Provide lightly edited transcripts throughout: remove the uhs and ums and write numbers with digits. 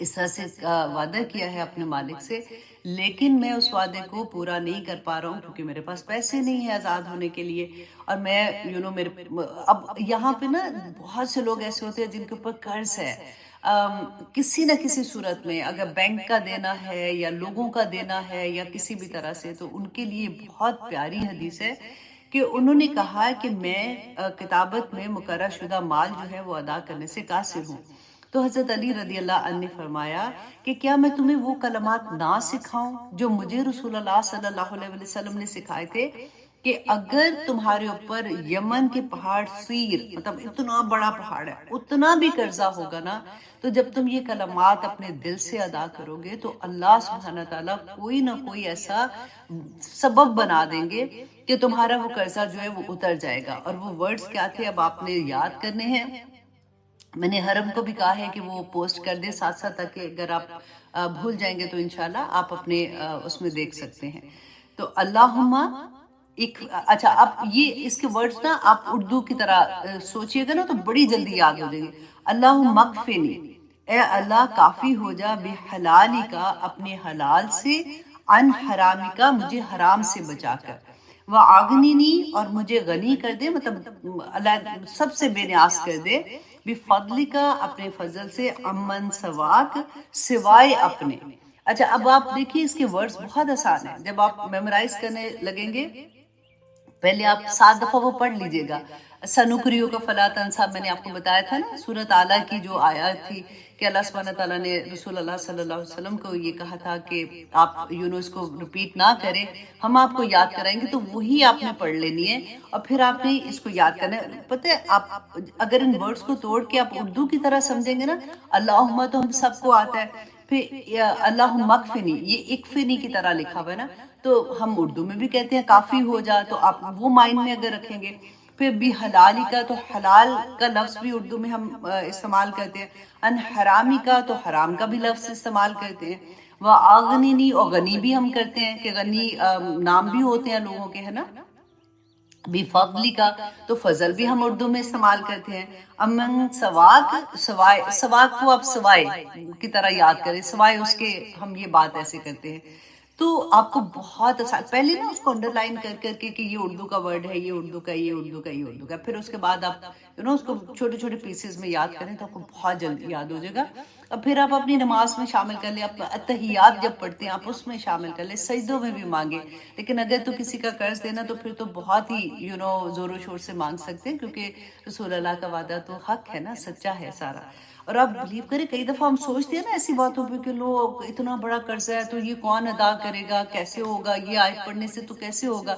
اس طرح سے وعدہ کیا ہے اپنے مالک سے، لیکن میں اس وعدے کو پورا نہیں کر پا رہا ہوں کیونکہ میرے پاس پیسے نہیں ہیں آزاد ہونے کے لیے، اور میں میرے اب یہاں پہ نا بہت سے لوگ ایسے ہوتے ہیں جن کے اوپر قرض ہے کسی نہ کسی صورت میں، اگر بینک کا دینا ہے یا لوگوں کا دینا ہے یا کسی بھی طرح سے، تو ان کے لیے بہت پیاری حدیث ہے کہ انہوں نے کہا کہ میں کتابت میں مقررہ شدہ مال جو ہے وہ ادا کرنے سے قاصر ہوں۔ تو حضرت علی رضی اللہ عنہ نے فرمایا کہ کیا میں تمہیں وہ کلمات نہ سکھاؤں جو مجھے رسول اللہ صلی اللہ علیہ وسلم نے سکھائے تھے کہ اگر تمہارے اوپر یمن کے پہاڑ سیر، مطلب اتنا بڑا پہاڑ ہے، اتنا بھی قرضہ ہوگا نا، تو جب تم یہ کلمات اپنے دل سے ادا کرو گے تو اللہ سبحانہ تعالیٰ کوئی نہ کوئی ایسا سبب بنا دیں گے کہ تمہارا وہ قرضہ جو ہے وہ اتر جائے گا۔ اور وہ ورڈز کیا تھے اب آپ نے یاد کرنے ہیں، میں نے حرم کو بھی کہا ہے کہ وہ پوسٹ کر دیں ساتھ ساتھ، تاکہ اگر آپ بھول جائیں گے تو انشاءاللہ آپ اپنے اس میں دیکھ سکتے ہیں۔ تو اللہم اچھا، اب یہ اس کے ورڈز نا آپ اردو کی طرح سوچئے گا نا تو بڑی جلدی یاد ہو جائیں گے۔ اللہم اکفنی، اے اللہ کافی ہو جا، بے حلالی کا اپنے حلال سے، ان حرامی کا مجھے حرام سے بچا کر، وَأَغْنِنِي اور مجھے غنی کر دے، مطلب اللہ سب سے بے نیاز کر دے، بِفَضْلِكَ اپنے فضل سے، امن سواک سوائے اپنے۔ اچھا اب آپ دیکھیے اس کے ورڈز بہت آسان ہیں، جب آپ میمورائز کرنے لگیں گے پہلے آپ 7 دفعہ وہ پڑھ لیجئے گا۔ سنکریو کا فلا تنسا، میں نے آپ کو بتایا تھا نا سورۃ اعلیٰ کی جو آیات تھی کہ اللہ سبحانہ تعالیٰ نے رسول اللہ صلی اللہ علیہ وسلم کو یہ کہا تھا کہ آپ اس کو ریپیٹ نہ کریں، ہم آپ کو یاد کرائیں گے، تو وہی آپ نے پڑھ لینی ہے اور پھر آپ نے اس کو یاد کرنا ہے۔ پتہ ہے آپ اگر ان ورڈز کو توڑ کے آپ اردو کی طرح سمجھیں گے نا، اللہم تو ہم سب کو آتا ہے، پھر اللہم اکفنی، یہ اکفنی کی طرح لکھا ہوا ہے نا، تو ہم اردو میں بھی کہتے ہیں کافی ہو جا، تو آپ وہ مائنڈ میں اگر رکھیں گے۔ پھر بھی حلالی کا، تو حلال کا لفظ بھی اردو میں ہم استعمال کرتے ہیں، ان حرامی کا تو حرام کا بھی لفظ استعمال کرتے ہیں، وَأَغْنِنِي اور غنی بھی ہم کرتے ہیں کہ غنی نام بھی ہوتے ہیں لوگوں کے، ہے نا، بِفَضْلِ کا تو فضل بھی ہم اردو میں استعمال کرتے ہیں، امن سواک سوائے، سواک کو آپ سوائے کی طرح یاد کریں، سوائے اس کے ہم یہ بات ایسے کرتے ہیں۔ تو آپ کو بہت آسان، پہلے نا اس کو انڈر لائن کر کر کے کہ یہ اردو کا ورڈ ہے، یہ اردو کا، یہ اردو کا، یہ اردو کا، پھر اس کے بعد آپ اس کو چھوٹے چھوٹے پیسز میں یاد کریں تو آپ کو بہت جلدی یاد ہو جائے گا، اور پھر آپ اپنی نماز میں شامل کر لیں، آپ اتحیات جب پڑھتے ہیں آپ اس میں شامل کر لیں، سجدوں میں بھی مانگیں۔ لیکن اگر تو کسی کا قرض دینا تو پھر تو بہت ہی زور و شور سے مانگ سکتے ہیں، کیونکہ رسول اللہ کا وعدہ تو حق ہے نا، سچا ہے سارا۔ اور آپ بلیو کریں کئی دفعہ ہم سوچتے ہیں نا ایسی باتوں پہ کہ لوگ اتنا بڑا قرضہ ہے تو یہ کون ادا کرے گا، کیسے ہوگا، یہ آیت پڑھنے سے تو کیسے ہوگا۔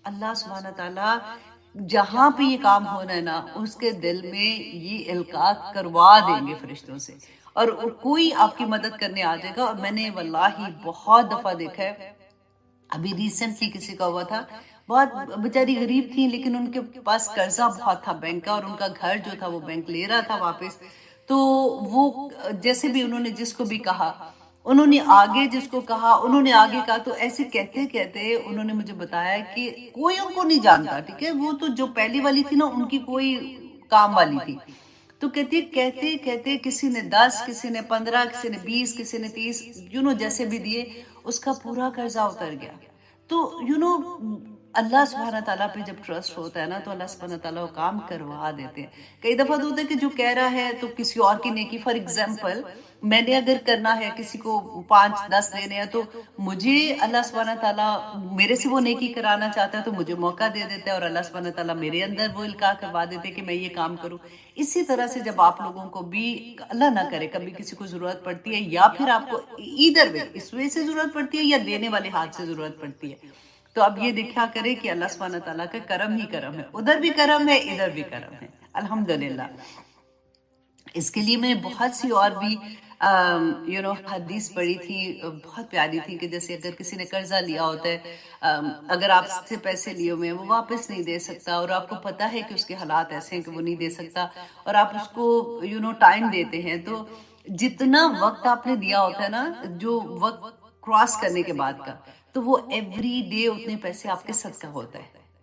اللہ سبحانہ تعالیٰ جہاں پہ یہ کام ہونا ہے نا اس کے دل میں یہ القاء کروا دیں گے فرشتوں سے، اور کوئی آپ کی مدد کرنے آ جائے گا۔ اور میں نے واللہ بہت دفعہ دیکھا ہے، ابھی ریسنٹلی کسی کا ہوا تھا، بہت بیچاری غریب تھی لیکن ان کے پاس قرضہ بہت تھا بینک کا، اور ان کا گھر جو تھا وہ بینک لے رہا تھا واپس، تو وہ جیسے بھی انہوں نے جس کو بھی کہا، انہوں نے آگے جس کو کہا انہوں نے آگے کہا، تو ایسے کہتے کہتے انہوں نے مجھے بتایا کہ کوئی ان کو نہیں جانتا، ٹھیک ہے، وہ تو جو پہلی والی تھی نا ان کی کوئی کام والی تھی، تو کہتے کہتے کسی نے 10، کسی نے 15، کسی نے 20، کسی نے 30، جیسے بھی دیے، اس کا پورا قرضہ اتر گیا۔ تو اللہ سبحانہ تعالیٰ پہ جب ٹرسٹ ہوتا ہے نا تو اللہ سبحانہ تعالیٰ وہ کام کروا دیتے ہیں۔ کئی دفعہ تو ہوتا ہے کہ جو کہہ رہا ہے تو کسی اور کی نیکی، فار ایگزامپل میں نے اگر کرنا ہے کسی کو 5-10 دینے ہیں تو مجھے اللہ سبحانہ تعالیٰ میرے سے وہ نیکی کرانا چاہتا ہے تو مجھے موقع دے دیتا ہے، اور اللہ سبحانہ تعالیٰ میرے اندر وہ القاء کروا دیتے کہ میں یہ کام کروں۔ اسی طرح سے جب آپ لوگوں کو بھی اللہ نہ کرے کبھی کسی کو ضرورت پڑتی ہے، یا پھر آپ کو ادھر بھی اس وجہ سے ضرورت پڑتی ہے یا دینے والے ہاتھ سے ضرورت پڑتی ہے، تو اب یہ دیکھا کرے کہ اللہ سبحانہ تعالیٰ کا کرم ہی کرم ہے، ادھر بھی کرم ہے ادھر بھی کرم ہے، الحمدللہ۔ اس کے لیے میں نے بہت سی اور بھی حدیث پڑھی تھی، بہت پیاری تھی، کہ جیسے اگر کسی نے قرضہ لیا ہوتا ہے، اگر آپ سے پیسے لیے ہوئے ہیں وہ واپس نہیں دے سکتا، اور آپ کو پتہ ہے کہ اس کے حالات ایسے ہیں کہ وہ نہیں دے سکتا، اور آپ اس کو ٹائم دیتے ہیں، تو جتنا وقت آپ نے دیا ہوتا ہے نا، جو وقت کراس کرنے کے بعد کا، تو وہ ایوری ڈے اتنے پیسے آپ کے صدقہ ہوتا ہے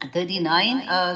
39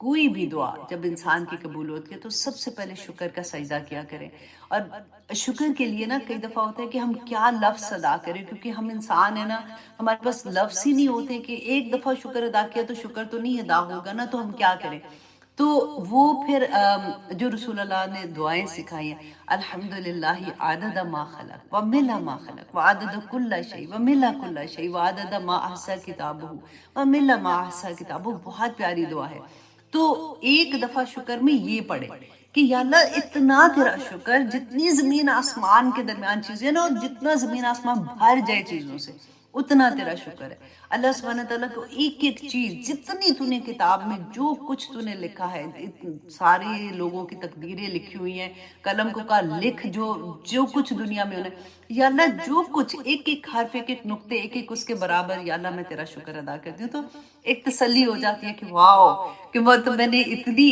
کوئی بھی دعا جب انسان کی قبول ہوتی ہے تو سب سے پہلے شکر کا سجدہ کیا کریں. اور شکر کے لیے نا کئی دفعہ ہوتا ہے کہ ہم کیا لفظ ادا کریں، کیونکہ ہم انسان ہیں نا، ہمارے پاس لفظ ہی نہیں ہوتے کہ ایک دفعہ شکر ادا کیا تو شکر تو نہیں ادا ہوگا نا، تو ہم کیا کریں. تو وہ پھر جو رسول اللہ نے دعائیں سکھائی ہیں، الحمدللہ عدد ما خلق وملا ما خلق وعدد کل شیء وملا کل شیء وعدد ما احصى کتابہ وملا ما احصى کتابہ، بہت پیاری دعا ہے. تو ایک دفعہ شکر میں یہ پڑھے کہ یا اللہ اتنا تیرا شکر، جتنی زمین آسمان کے درمیان چیزیں نا، اور جتنا زمین آسمان بھر جائے چیزوں سے، اتنا تیرا شکر ہے. اللہ سبحانہ تعالیٰ کو ایک ایک چیز، جتنی تو نے کتاب میں جو کچھ تو نے لکھا ہے، سارے لوگوں کی تقدیریں لکھی ہوئی ہیں، قلم کو کہا لکھ جو کچھ دنیا میں ہونا ہے، یا اللہ جو کچھ ایک ایک حرف، ایک ایک نقطے، ایک ایک اس کے برابر، یا اللہ میں تیرا شکر ادا کرتی ہوں. تو ایک تسلی ہو جاتی ہے کہ واو، کہ وہ تو میں نے اتنی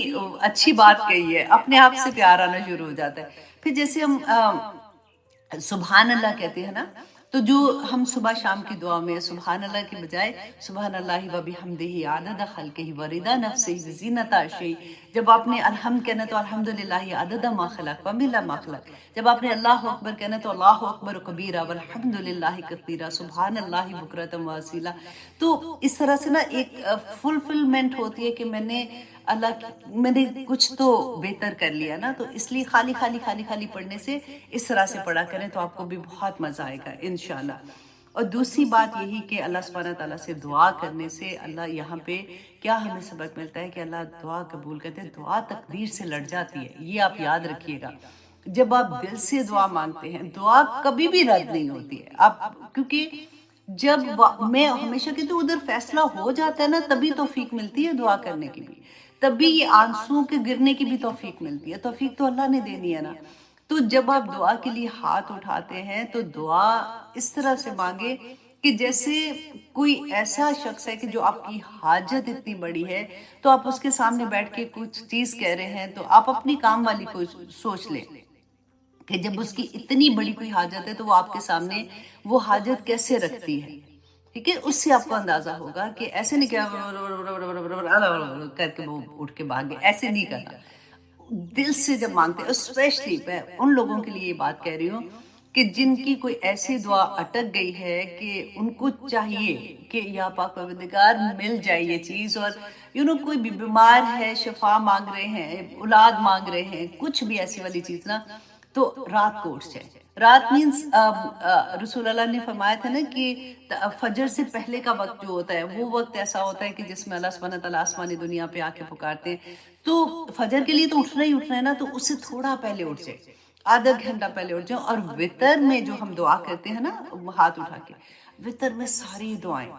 اچھی بات کہی ہے، اپنے آپ سے پیار آنا شروع ہو جاتا ہے. پھر جیسے ہم سبحان اللہ کہتے ہیں نا، تو جو ہم صبح شام کی دعا میں سبحان اللہ کی بجائے سبحان اللہ و بحمدہ عدد خلقہ ورضا نفسہ وزینت عرشہ، جب آپ نے الحمد کہنا تو الحمدللہ عدد ما خلق وملا ما خلق، جب آپ نے اللہ اکبر کہنا تو اللہ اکبر کبیرہ والحمدللہ کثیرہ سبحان اللہ بکرۃ واصیلہ. تو اس طرح سے نا ایک فلفلمنٹ ہوتی ہے کہ میں نے کچھ تو بہتر کر لیا نا. تو اس لیے خالی خالی پڑھنے سے اس طرح سے پڑھا کریں تو آپ کو بھی بہت مزہ آئے گا انشاءاللہ. اور دوسری بات یہی کہ اللہ سبحانہ تعالیٰ سے دعا کرنے سے اللہ یہاں پہ کیا ہمیں سبق ملتا ہے کہ اللہ دعا قبول کرتے ہیں. دعا تقدیر سے لڑ جاتی ہے، یہ آپ یاد رکھیے گا. جب آپ دل سے دعا مانگتے ہیں، دعا کبھی بھی رد نہیں ہوتی ہے. آپ کیونکہ جب میں ہمیشہ کہتی ہوں ادھر فیصلہ ہو جاتا ہے نا، تبھی توفیق ملتی ہے دعا کرنے کی بھی، تبھی یہ آنسوں کے گرنے کی بھی توفیق ملتی ہے. توفیق تو اللہ نے دینی ہے نا. تو جب آپ دعا کے لیے ہاتھ اٹھاتے ہیں تو دعا اس طرح سے مانگے کہ جیسے کوئی ایسا شخص ہے کہ جو آپ کی حاجت اتنی بڑی ہے، تو آپ اس کے سامنے بیٹھ کے کچھ چیز کہہ رہے ہیں تو آپ اپنی کام والی کو سوچ لیں کہ جب اس کی اتنی بڑی کوئی حاجت ہے تو وہ آپ کے سامنے وہ حاجت کیسے رکھتی ہے. ٹھیک ہے، اس سے آپ کو اندازہ ہوگا کہ ایسے نہیں کیا کر کے وہ اٹھ کے بھاگ گئے، ایسے نہیں کرنا. دل سے جب مانگتے ہیں، اسپیشلی میں ان لوگوں کے لیے یہ بات کہہ رہی ہوں کہ جن کی کوئی ایسی دعا اٹک گئی ہے کہ ان کو چاہیے کہ یا پاک پروردگار مل جائے یہ چیز، اور کوئی بھی بیمار ہے، شفا مانگ رہے ہیں، اولاد مانگ رہے ہیں، کچھ بھی ایسی والی چیز نا، تو رات کو اٹھ جائے. رات مینس رسول اللہ نے فرمایا تھا نا کہ فجر سے پہلے کا وقت جو ہوتا ہے وہ وقت ایسا ہوتا ہے کہ جس میں اللہ سبحانہ تعالیٰ آسمانی دنیا پہ آ کے پکارتے ہیں. تو فجر کے لیے تو اٹھنا ہی اٹھنا ہے نا، تو اس سے تھوڑا پہلے اٹھ جائے، آدھا گھنٹہ پہلے اٹھ جائے. اور وتر میں جو ہم دعا کرتے ہیں نا ہاتھ اٹھا کے، وتر میں ساری دعائیں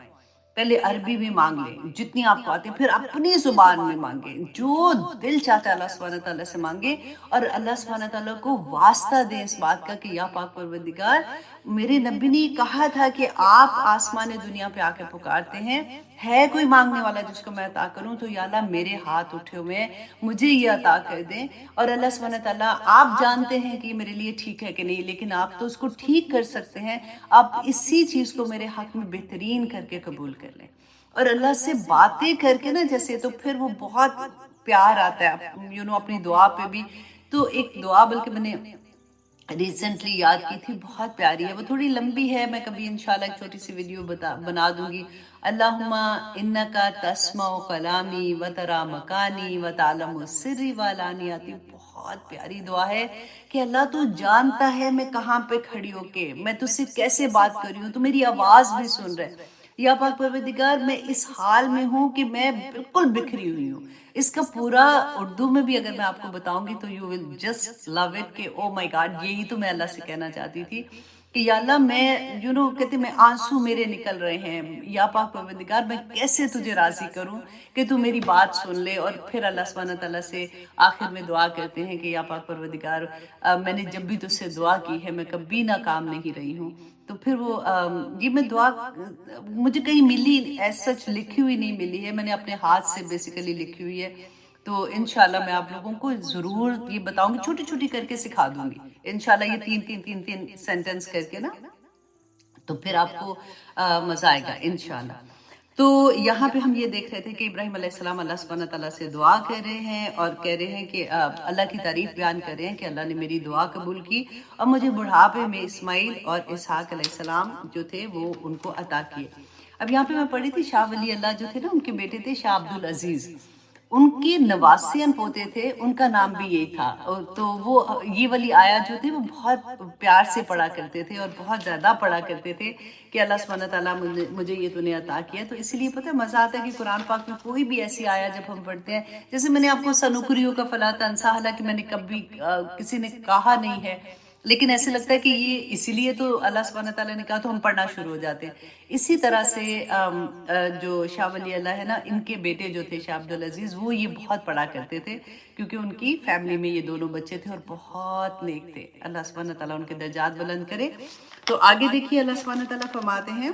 پہلے عربی میں مانگ لیں جتنی آپ کو آتی ہیں، پھر اپنی زبان میں مانگیں، جو دل چاہتا ہے اللہ سبحانہ تعالیٰ سے مانگے، اور اللہ سبحانہ تعالیٰ کو واسطہ دیں اس بات کا کہ یا پاک پروردگار، میرے نبی نے کہا تھا کہ آپ آسمان دنیا پہ آ کے پکارتے ہیں، ہے کوئی مانگنے والا جس کو میں عطا کروں، تو یا اللہ میرے ہاتھ اٹھے ہوئے ہیں، مجھے یہ عطا کر دیں. اور اللہ سبحانہ تعالیٰ آپ جانتے ہیں کہ میرے لیے ٹھیک ہے کہ نہیں، لیکن آپ تو اس کو ٹھیک کر سکتے ہیں، آپ اسی چیز کو میرے حق میں بہترین کر کے قبول کر لیں. اور اللہ سے باتیں کر کے نا جیسے، تو پھر وہ بہت پیار آتا ہے اپنی دعا پہ بھی. تو ایک دعا بلکہ میں نے ریسنٹلی یاد کی تھی، بہت پیاری ہے، وہ تھوڑی لمبی ہے، میں کبھی انشاءاللہ ایک چھوٹی سی ویڈیو بنا دوں گی. اللہم انکا تسمع کلامی و ترا مکانی و تعلم سری والانیاتی. بہت پیاری دعا ہے کہ اللہ تو جانتا ہے میں کہاں پہ کھڑی ہو کے میں تجھ سے کیسے بات کر رہی ہوں، تو میری آواز بھی سن رہے. یا پاک پروردگار میں اس حال میں ہوں کہ میں بالکل بکھری ہوئی ہوں. اس کا پورا اردو میں بھی اگر میں آپ کو بتاؤں گی تو you will just love it کہ او مائی گاڈ، یہی تو میں اللہ سے کہنا چاہتی تھی کہ یا اللہ میں کہتے میں آنسو میرے نکل رہے ہیں، یا پاک پروردگار میں کیسے تجھے راضی کروں کہ تو میری بات سن لے. اور پھر اللہ سبحانہ تعالیٰ سے آخر میں دعا کرتے ہیں کہ یا پاک پروردگار، میں نے جب بھی تجھ سے دعا کی ہے میں کبھی ناکام نہیں رہی ہوں. تو پھر وہ یہ میں دعا مجھے کہیں ملی ایز سچ لکھی ہوئی نہیں ملی ہے، میں نے اپنے ہاتھ سے بیسیکلی لکھی ہوئی ہے. تو انشاءاللہ میں آپ لوگوں کو ضرور یہ بتاؤں گی، چھوٹی چھوٹی کر کے سکھا دوں گی انشاءاللہ، یہ تین سینٹنس کر کے نا، تو پھر آپ کو مزہ آئے گا انشاءاللہ. تو یہاں پہ ہم یہ دیکھ رہے تھے کہ ابراہیم علیہ السلام اللہ سبحانہ تعالیٰ سے دعا کر رہے ہیں اور کہہ رہے ہیں کہ اللہ کی تعریف بیان کر رہے ہیں کہ اللہ نے میری دعا قبول کی اور مجھے بڑھاپے میں اسماعیل اور اسحاق علیہ السلام جو تھے وہ ان کو عطا کیے۔ اب یہاں پہ میں پڑھی تھی شاہ ولی اللہ جو تھے نا، ان کے بیٹے تھے شاہ عبدالعزیز، ان کے نواسین پوتے تھے، ان کا نام بھی یہی تھا۔ تو وہ یہ والی آیات جو تھی وہ بہت پیار سے پڑھا کرتے تھے اور بہت زیادہ پڑھا کرتے تھے کہ اللہ سبحانہ تعالیٰ مجھے یہ تو نے عطا کیا۔ تو اسی لیے پتہ ہے مزہ آتا ہے کہ قرآن پاک میں کوئی بھی ایسی آیت جب ہم پڑھتے ہیں، جیسے میں نے آپ کو سنقریو کا فلا تنسا، حالانکہ میں نے کبھی کسی نے کہا نہیں ہے، لیکن ایسے لگتا ہے کہ یہ اسی لیے تو اللہ سبحانہ تعالیٰ نے کہا تو ہم پڑھنا شروع ہو جاتے ہیں۔ اسی طرح سے جو شاہ ولی اللہ ہے نا، ان کے بیٹے جو تھے شاہ عبدالعزیز، وہ یہ بہت پڑھا کرتے تھے کیونکہ ان کی فیملی میں یہ دونوں بچے تھے اور بہت نیک تھے۔ اللہ سبحانہ تعالیٰ ان کے درجات بلند کرے۔ تو آگے دیکھیے اللہ سبحانہ تعالیٰ فرماتے ہیں،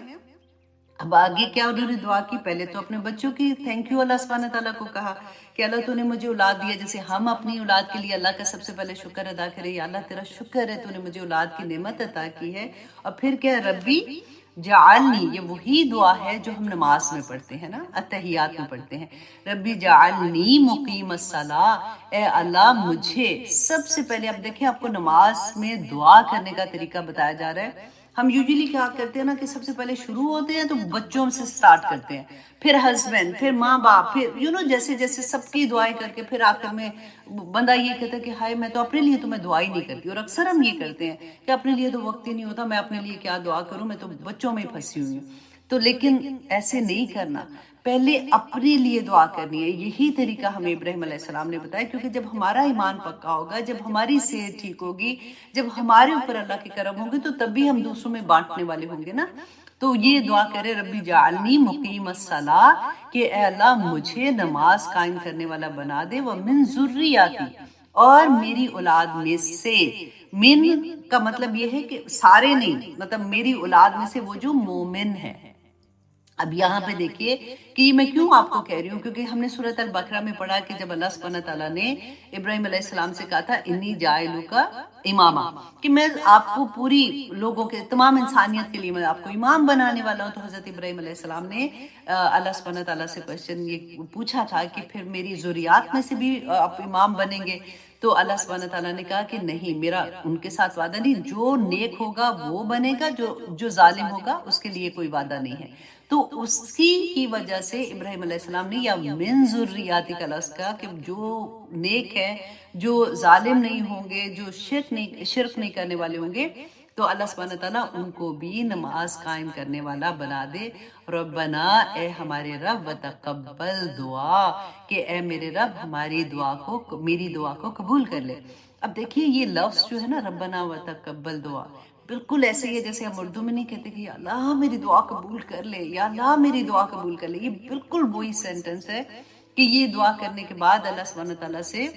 اب آگے کیا انہوں نے دعا کی، پہلے تو اپنے بچوں کی تھینک یو اللہ سبحانہ تعالیٰ کو کہا کہ اللہ تو نے مجھے اولاد دیا، جیسے ہم اپنی اولاد کے لیے اللہ کا سب سے پہلے شکر ادا کریں، یا اللہ تیرا شکر ہے تو نے مجھے اولاد کی نعمت عطا کی ہے۔ اور پھر کیا، ربی جعلنی، یہ وہی دعا ہے جو ہم نماز میں پڑھتے ہیں نا، اتحیات میں پڑھتے ہیں، ربی جعلنی مقیم الصلاۃ، اے اللہ مجھے سب سے پہلے، اب دیکھیں آپ کو نماز میں دعا کرنے کا طریقہ بتایا جا رہا ہے۔ ہم یوزلی کیا کرتے ہیں نا کہ سب سے پہلے شروع ہوتے ہیں تو بچوں سے سٹارٹ کرتے ہیں، پھر ہسبینڈ، پھر ماں باپ، پھر جیسے جیسے سب کی دعائیں کر کے پھر آخر میں بندہ یہ کہتا ہے کہ ہائے میں تو اپنے لیے تو میں دعا ہی نہیں کرتی، اور اکثر ہم یہ کرتے ہیں کہ اپنے لیے تو وقت ہی نہیں ہوتا، میں اپنے لیے کیا دعا کروں، میں تو بچوں میں ہی پھنسی ہوئی ہوں۔ تو لیکن ایسے نہیں کرنا، پہلے اپنے لیے دعا کرنی ہے۔ یہی طریقہ ہمیں ابراہیم علیہ السلام نے بتایا، کیونکہ جب ہمارا ایمان پکا ہوگا، جب ہماری صحت ٹھیک ہوگی، جب ہمارے اوپر اللہ کے کرم ہوں گے، تو تبھی ہم دوسروں میں بانٹنے والے ہوں گے نا۔ تو یہ دعا کرے ربی جعلنی مقیم الصلاۃ، کہ اے اللہ مجھے نماز قائم کرنے والا بنا دے، ومن ذریاتی، اور میری اولاد میں سے، من کا مطلب یہ ہے کہ سارے نہیں، مطلب میری اولاد میں سے وہ جو مومن ہے۔ اب یہاں پہ دیکھیے کہ میں کیوں آپ کو کہہ رہی ہوں، کیونکہ ہم نے سورۃ البقرہ میں پڑھا کہ جب اللہ سبحانہ تعالیٰ نے ابراہیم علیہ السلام سے کہا تھا انی جاعلک اماما، کہ میں آپ کو پوری لوگوں کے، تمام انسانیت کے لیے میں آپ کو امام بنانے والا ہوں، تو حضرت ابراہیم علیہ السلام نے اللہ سبحانہ تعالیٰ سے کوشچن یہ پوچھا تھا کہ پھر میری ذریات میں سے بھی آپ امام بنیں گے؟ تو اللہ سبحانہ تعالیٰ نے کہا کہ نہیں، میرا ان کے ساتھ وعدہ نہیں، جو نیک ہوگا وہ بنے گا، جو ظالم ہوگا اس کے لیے کوئی وعدہ نہیں ہے۔ تو اس کی وجہ سے ابراہیم علیہ السلام نے یا من ذریاتی کا لفظ کہا کہ جو نیک ہے، جو ظالم نہیں ہوں گے، جو شرک نہیں کرنے والے ہوں گے، تو اللہ سبحانہ تعالیٰ ان کو بھی نماز قائم کرنے والا بنا دے۔ ربنا، اے ہمارے رب، وتقبل دعا، کہ اے میرے رب ہماری دعا کو، میری دعا کو قبول کر لے۔ اب دیکھیے یہ لفظ جو ہے نا، ربنا وتقبل دعا، بالکل ایسے ہی ہے جیسے ہم اردو میں نہیں کہتے کہ یا اللہ میری دعا قبول کر لے، یا اللہ میری دعا قبول کر لے، یہ بالکل وہی سینٹنس ہے کہ یہ دعا کرنے کے بعد اللہ سبحانہ تعالیٰ سے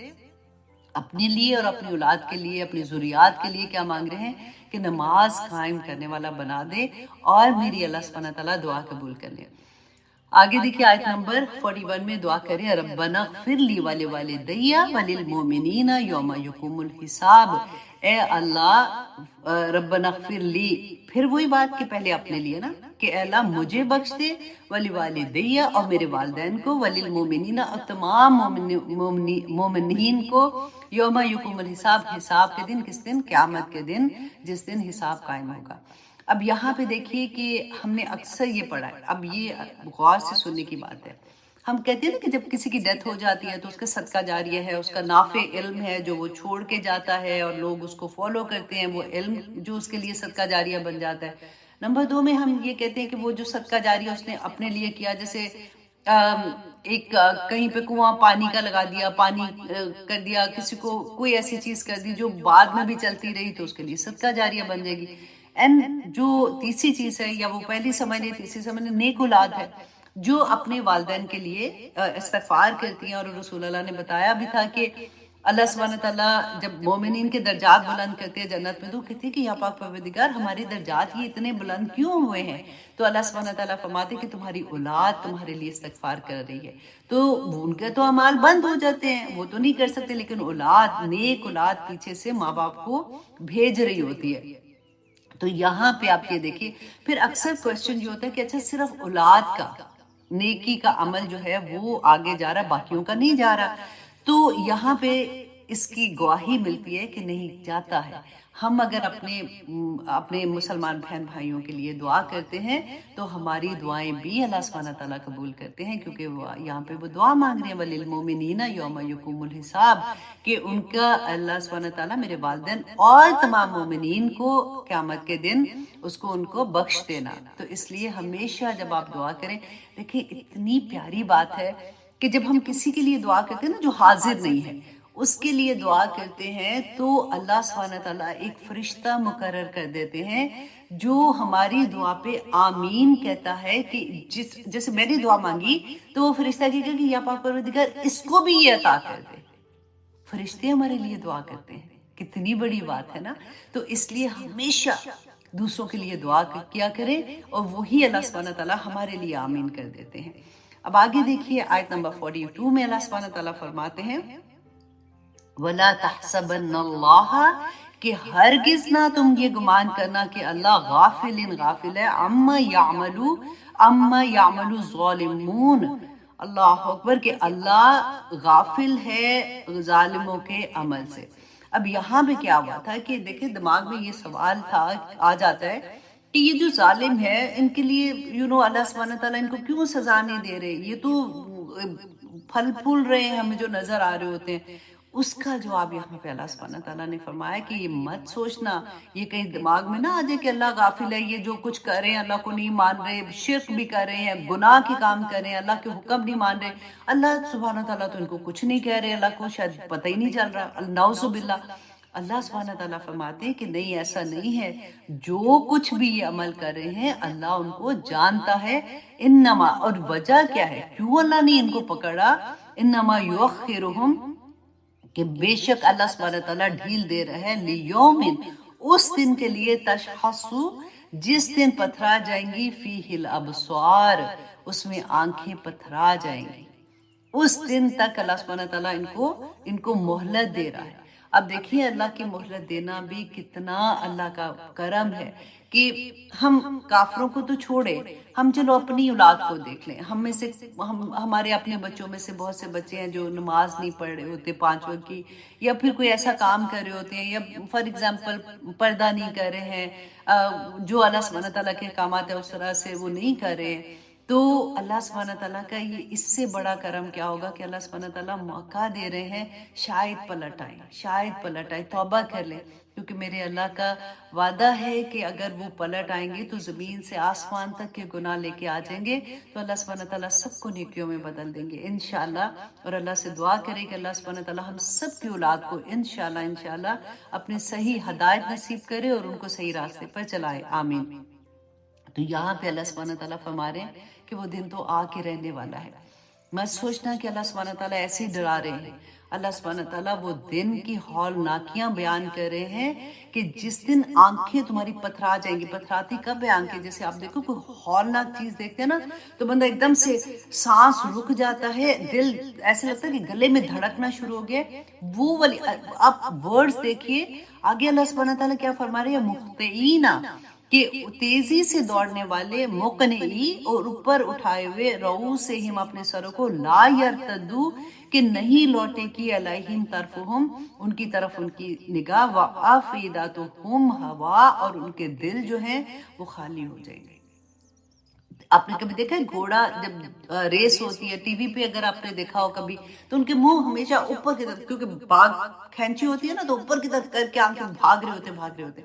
اپنے لیے اور اپنی اولاد کے لیے، اپنی ذریات کے لیے کیا مانگ رہے ہیں کہ نماز قائم کرنے والا بنا دے اور میری اللہ سبحانہ تعالیٰ دعا قبول کر لے۔ آگے دیکھیے آیت نمبر 41 میں دعا کریں، ربنا اغفر لی ولوالدی وللمؤمنین یوم یقوم الحساب، اے اللہ ربنا اغفر لی، پھر وہی بات کہ پہلے اپنے لیے نا، کہ اے اللہ مجھے بخش دے، ولوالدی اور میرے والدین کو، وللمؤمنین اور تمام مومنین کو، یوم یقوم الحساب، حساب کے دن، کس دن؟ قیامت کے دن، جس دن حساب قائم ہوگا۔ اب یہاں پہ دیکھیے کہ ہم نے اکثر یہ پڑھا ہے، اب یہ غور سے سننے کی بات ہے، ہم کہتے ہیں نا کہ جب کسی کی ڈیتھ ہو جاتی ہے تو اس کا صدقہ جاریہ ہے، اس کا نافع علم ہے جو وہ چھوڑ کے جاتا ہے اور لوگ اس کو فالو کرتے ہیں، وہ علم جو اس کے لیے صدقہ جاریہ بن جاتا ہے۔ نمبر 2 میں ہم یہ کہتے ہیں کہ وہ جو صدقہ جاریہ اس نے اپنے لیے کیا، جیسے ایک کہیں پہ کنواں پانی کا لگا دیا، پانی کر دیا، کسی کو کوئی ایسی چیز کر دی جو بعد میں بھی چلتی رہی تو اس کے لیے صدقہ جاریہ بن جائے گی۔ جو تیسری چیز ہے، یا وہ پہلی سمجھ لیں، تیسری سمجھ لیں، نیک اولاد ہے جو اپنے والدین کے لیے استغفار کرتی ہیں، اور رسول اللہ نے بتایا بھی تھا کہ اللہ سبحانہ تعالیٰ جب مومنین کے درجات بلند کرتے ہیں جنت میں، تو کہتے ہیں کہ یا پاک پروردگار ہمارے درجات یہ اتنے بلند کیوں ہوئے ہیں؟ تو اللہ سبحانہ تعالیٰ فرماتے ہیں کہ تمہاری اولاد تمہارے لیے استغفار کر رہی ہے۔ تو ان کے تو اعمال بند ہو جاتے ہیں، وہ تو نہیں کر سکتے، لیکن اولاد، نیک اولاد پیچھے سے ماں باپ کو بھیج رہی ہوتی ہے۔ تو یہاں پہ آپ یہ دیکھیے، پھر اکثر کوشچن جو ہوتا ہے کہ اچھا صرف اولاد کا نیکی کا عمل جو ہے وہ آگے جا رہا، باقیوں کا نہیں جا رہا. تو یہاں پہ اس کی گواہی ملتی ہے کہ نہیں جاتا ہے. ہم اگر اپنے مسلمان بہن بھائیوں کے لیے دعا کرتے ہیں تو ہماری دعائیں بھی اللہ سبحانہ تعالیٰ قبول کرتے ہیں، کیونکہ وہ یہاں پہ وہ دعا مانگ رہے ہیں وَلِلْمُؤْمِنِينَ يَوْمَ يَقُومُ الْحِسَابُ، کہ ان کا اللہ سبحانہ تعالیٰ میرے والدین اور تمام مومنین کو قیامت کے دن ان کو بخش دینا. تو اس لیے ہمیشہ جب آپ دعا کریں، دیکھیں اتنی پیاری بات ہے کہ جب ہم کسی کے لیے دعا کرتے ہیں نا جو حاضر نہیں ہے، اس کے لیے دعا کرتے ہیں تو اللہ سبحانہ تعالیٰ ایک فرشتہ مقرر کر دیتے ہیں جو ہماری دعا پہ آمین کہتا ہے، کہ جیسے میں نے دعا مانگی تو وہ فرشتہ کہے گا کہ یا پاک پروردگار اس کو بھی یہ عطا کر دے. فرشتے ہمارے لیے دعا کرتے ہیں، کتنی بڑی بات ہے نا. تو اس لیے ہمیشہ دوسروں کے لیے دعا کیا کریں اور وہی اللہ سبحانہ تعالیٰ ہمارے لیے آمین کر دیتے ہیں. اب آگے دیکھیے آیت نمبر 42 میں اللہ سبحانہ تعالیٰ فرماتے ہیں وَلَا تَحْسَبَنَّ اللَّهَ، کہ ہرگز نہ تم یہ گمان کرنا کہ اللہ غافل ہے عَمَّا يَعْمَلُ الظَّالِمُونَ. اللہ اکبر، کہ اللہ غافل ہے ظالموں کے عمل سے. اب یہاں پہ کیا ہوا تھا کہ دیکھیں دماغ میں یہ سوال آ جاتا ہے کہ یہ جو ظالم ہے ان کے لیے اللہ سبحانہ تعالیٰ ان کو کیوں سزا نہیں دے رہے، یہ تو پھل پھول رہے ہیں ہمیں جو نظر آ رہے ہوتے ہیں. اس کا جواب یہاں پہ اللہ سبحانہ تعالیٰ نے فرمایا کہ یہ مت سوچنا، یہ کہیں دماغ میں نہ آ جائے کہ اللہ غافل ہے، یہ جو کچھ کر رہے ہیں اللہ کو نہیں مان رہے، شرک بھی کر رہے ہیں، گناہ کے کام کر رہے ہیں، اللہ کے حکم نہیں مان رہے. اللہ سبحانہ تعالیٰ تو ان کو کچھ نہیں کہہ رہے، اللہ کو شاید پتہ ہی نہیں چل رہا. نعوذ باللہ. اللہ سبحانہ تعالیٰ فرماتے ہیں کہ نہیں، ایسا نہیں ہے، جو کچھ بھی یہ عمل کر رہے ہیں اللہ ان کو جانتا ہے. انما، اور وجہ کیا ہے کیوں اللہ نے ان کو پکڑا، انما یؤخرہم، کہ بے شک اللہ سبحانہ تعالیٰ ڈھیل دے رہا ہے لیومن، اس دن کے لیے تشخص، جس دن پتھرا جائیں گی فیہ الابصار، اس میں آنکھیں پتھرا جائیں گی. اس دن تک اللہ سبحانہ تعالیٰ ان کو مہلت دے رہا ہے. اب دیکھیے اللہ کی مہلت دینا بھی کتنا اللہ کا کرم ہے کہ ہم کافروں کو تو چھوڑے، ہم چلو اپنی اولاد کو دیکھ لیں. ہم میں سے ہمارے اپنے بچوں میں سے بہت سے بچے ہیں جو نماز نہیں پڑھ رہے ہوتے 5 وقت کی، یا پھر کوئی ایسا کام کر رہے ہوتے ہیں، یا فار ایگزامپل پردہ نہیں کر رہے ہیں، جو اللہ سبحانہ تعالیٰ کے احکامات ہیں اس طرح سے وہ نہیں کر رہے ہیں. تو اللہ سبحانہ تعالیٰ کا یہ اس سے بڑا کرم کیا ہوگا کہ اللہ سبحانہ تعالیٰ موقع دے رہے ہیں، شاید پلٹ آئیں، توبہ کر لیں. کیونکہ میرے اللہ کا وعدہ ہے کہ اگر وہ پلٹ آئیں گے تو زمین سے آسمان تک کے گناہ لے کے آ جائیں گے، تو اللہ سبحانہ تعالیٰ سب کو نیکیوں میں بدل دیں گے انشاءاللہ. اور اللہ سے دعا کرے کہ اللہ سبحانہ تعالیٰ ہم سب کی اولاد کو انشاءاللہ اپنے صحیح ہدایت نصیب کرے اور ان کو صحیح راستے پر چلائے. آمین. تو یہاں پہ اللہ سبحانہ تعالیٰ فرما رہے ہیں کہ وہ دن تو آ کے رہنے والا ہے. مت سوچنا کہ اللہ سبحانہ تعالیٰ ایسے ہی ڈرا رہے ہیں. اللہ سبحانہ تعالیٰ وہ دن کی ہولناکیاں بیان کر رہے ہیں کہ جس دن آنکھیں تمہاری پتھرا جائیں گی. پتھراتی کب ہے آنکھیں؟ جیسے آپ دیکھو کوئی ہولناک چیز دیکھتے ہیں نا تو بندہ ایک دم سے سانس رک جاتا ہے، دل ایسے لگتا ہے کہ گلے میں دھڑکنا شروع ہو گیا. وہ والی آپ ورڈز دیکھیے آگے اللہ سبحانہ تعالیٰ کیا فرما رہے ہیں، مخطئین، کہ تیزی سے دوڑنے والے، مقنعی، اور اوپر اٹھائے ہوئے، رؤوسہم، اپنے سروں کو، لا یرتدو، کہ نہیں لوٹے کی، علیہم طرفہم، ان کی طرف ان کی نگاہ، وافئدتہم ہوا، اور ان کے دل جو ہیں وہ خالی ہو جائیں گے. آپ نے کبھی دیکھا ہے گھوڑا جب ریس ہوتی ہے ٹی وی پہ، اگر آپ نے دیکھا ہو کبھی، تو ان کے منہ ہمیشہ اوپر کی طرف، کیونکہ باغ کھینچی ہوتی ہے نا، تو اوپر کی طرف کر کے آنکھیں بھاگ رہے ہوتے.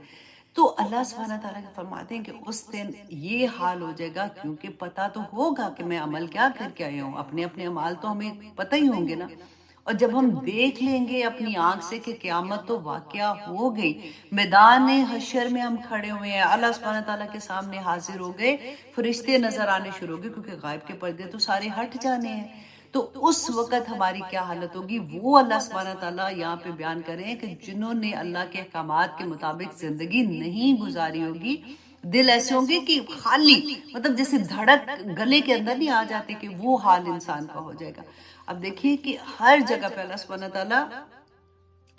تو اللہ سبحانہ تعالیٰ فرماتے ہیں کہ اس دن یہ حال ہو جائے گا، کیونکہ پتہ تو ہوگا کہ میں عمل کیا کر کے آیا ہوں. اپنے اعمال تو ہمیں پتہ ہی ہوں گے نا. اور جب ہم دیکھ لیں گے اپنی آنکھ سے کہ قیامت تو واقعہ ہو گئی، میدان حشر میں ہم کھڑے ہوئے ہیں، اللہ سبحانہ تعالیٰ کے سامنے حاضر ہو گئے، فرشتے نظر آنے شروع ہو گئے، کیونکہ غائب کے پردے تو سارے ہٹ جانے ہیں. تو اس وقت ہماری کیا حالت ہوگی، وہ اللہ سبحانہ تعالیٰ یہاں پہ بیان کر رہے ہیں کہ جنہوں نے اللہ کے احکامات کے مطابق زندگی نہیں گزاری ہوگی، دل ایسے ہوں گے کہ خالی، مطلب جیسے دھڑک گلے کے اندر نہیں آ جاتے، کہ وہ حال انسان کا ہو جائے گا. اب دیکھیے کہ ہر جگہ پہ اللہ سبحانہ تعالیٰ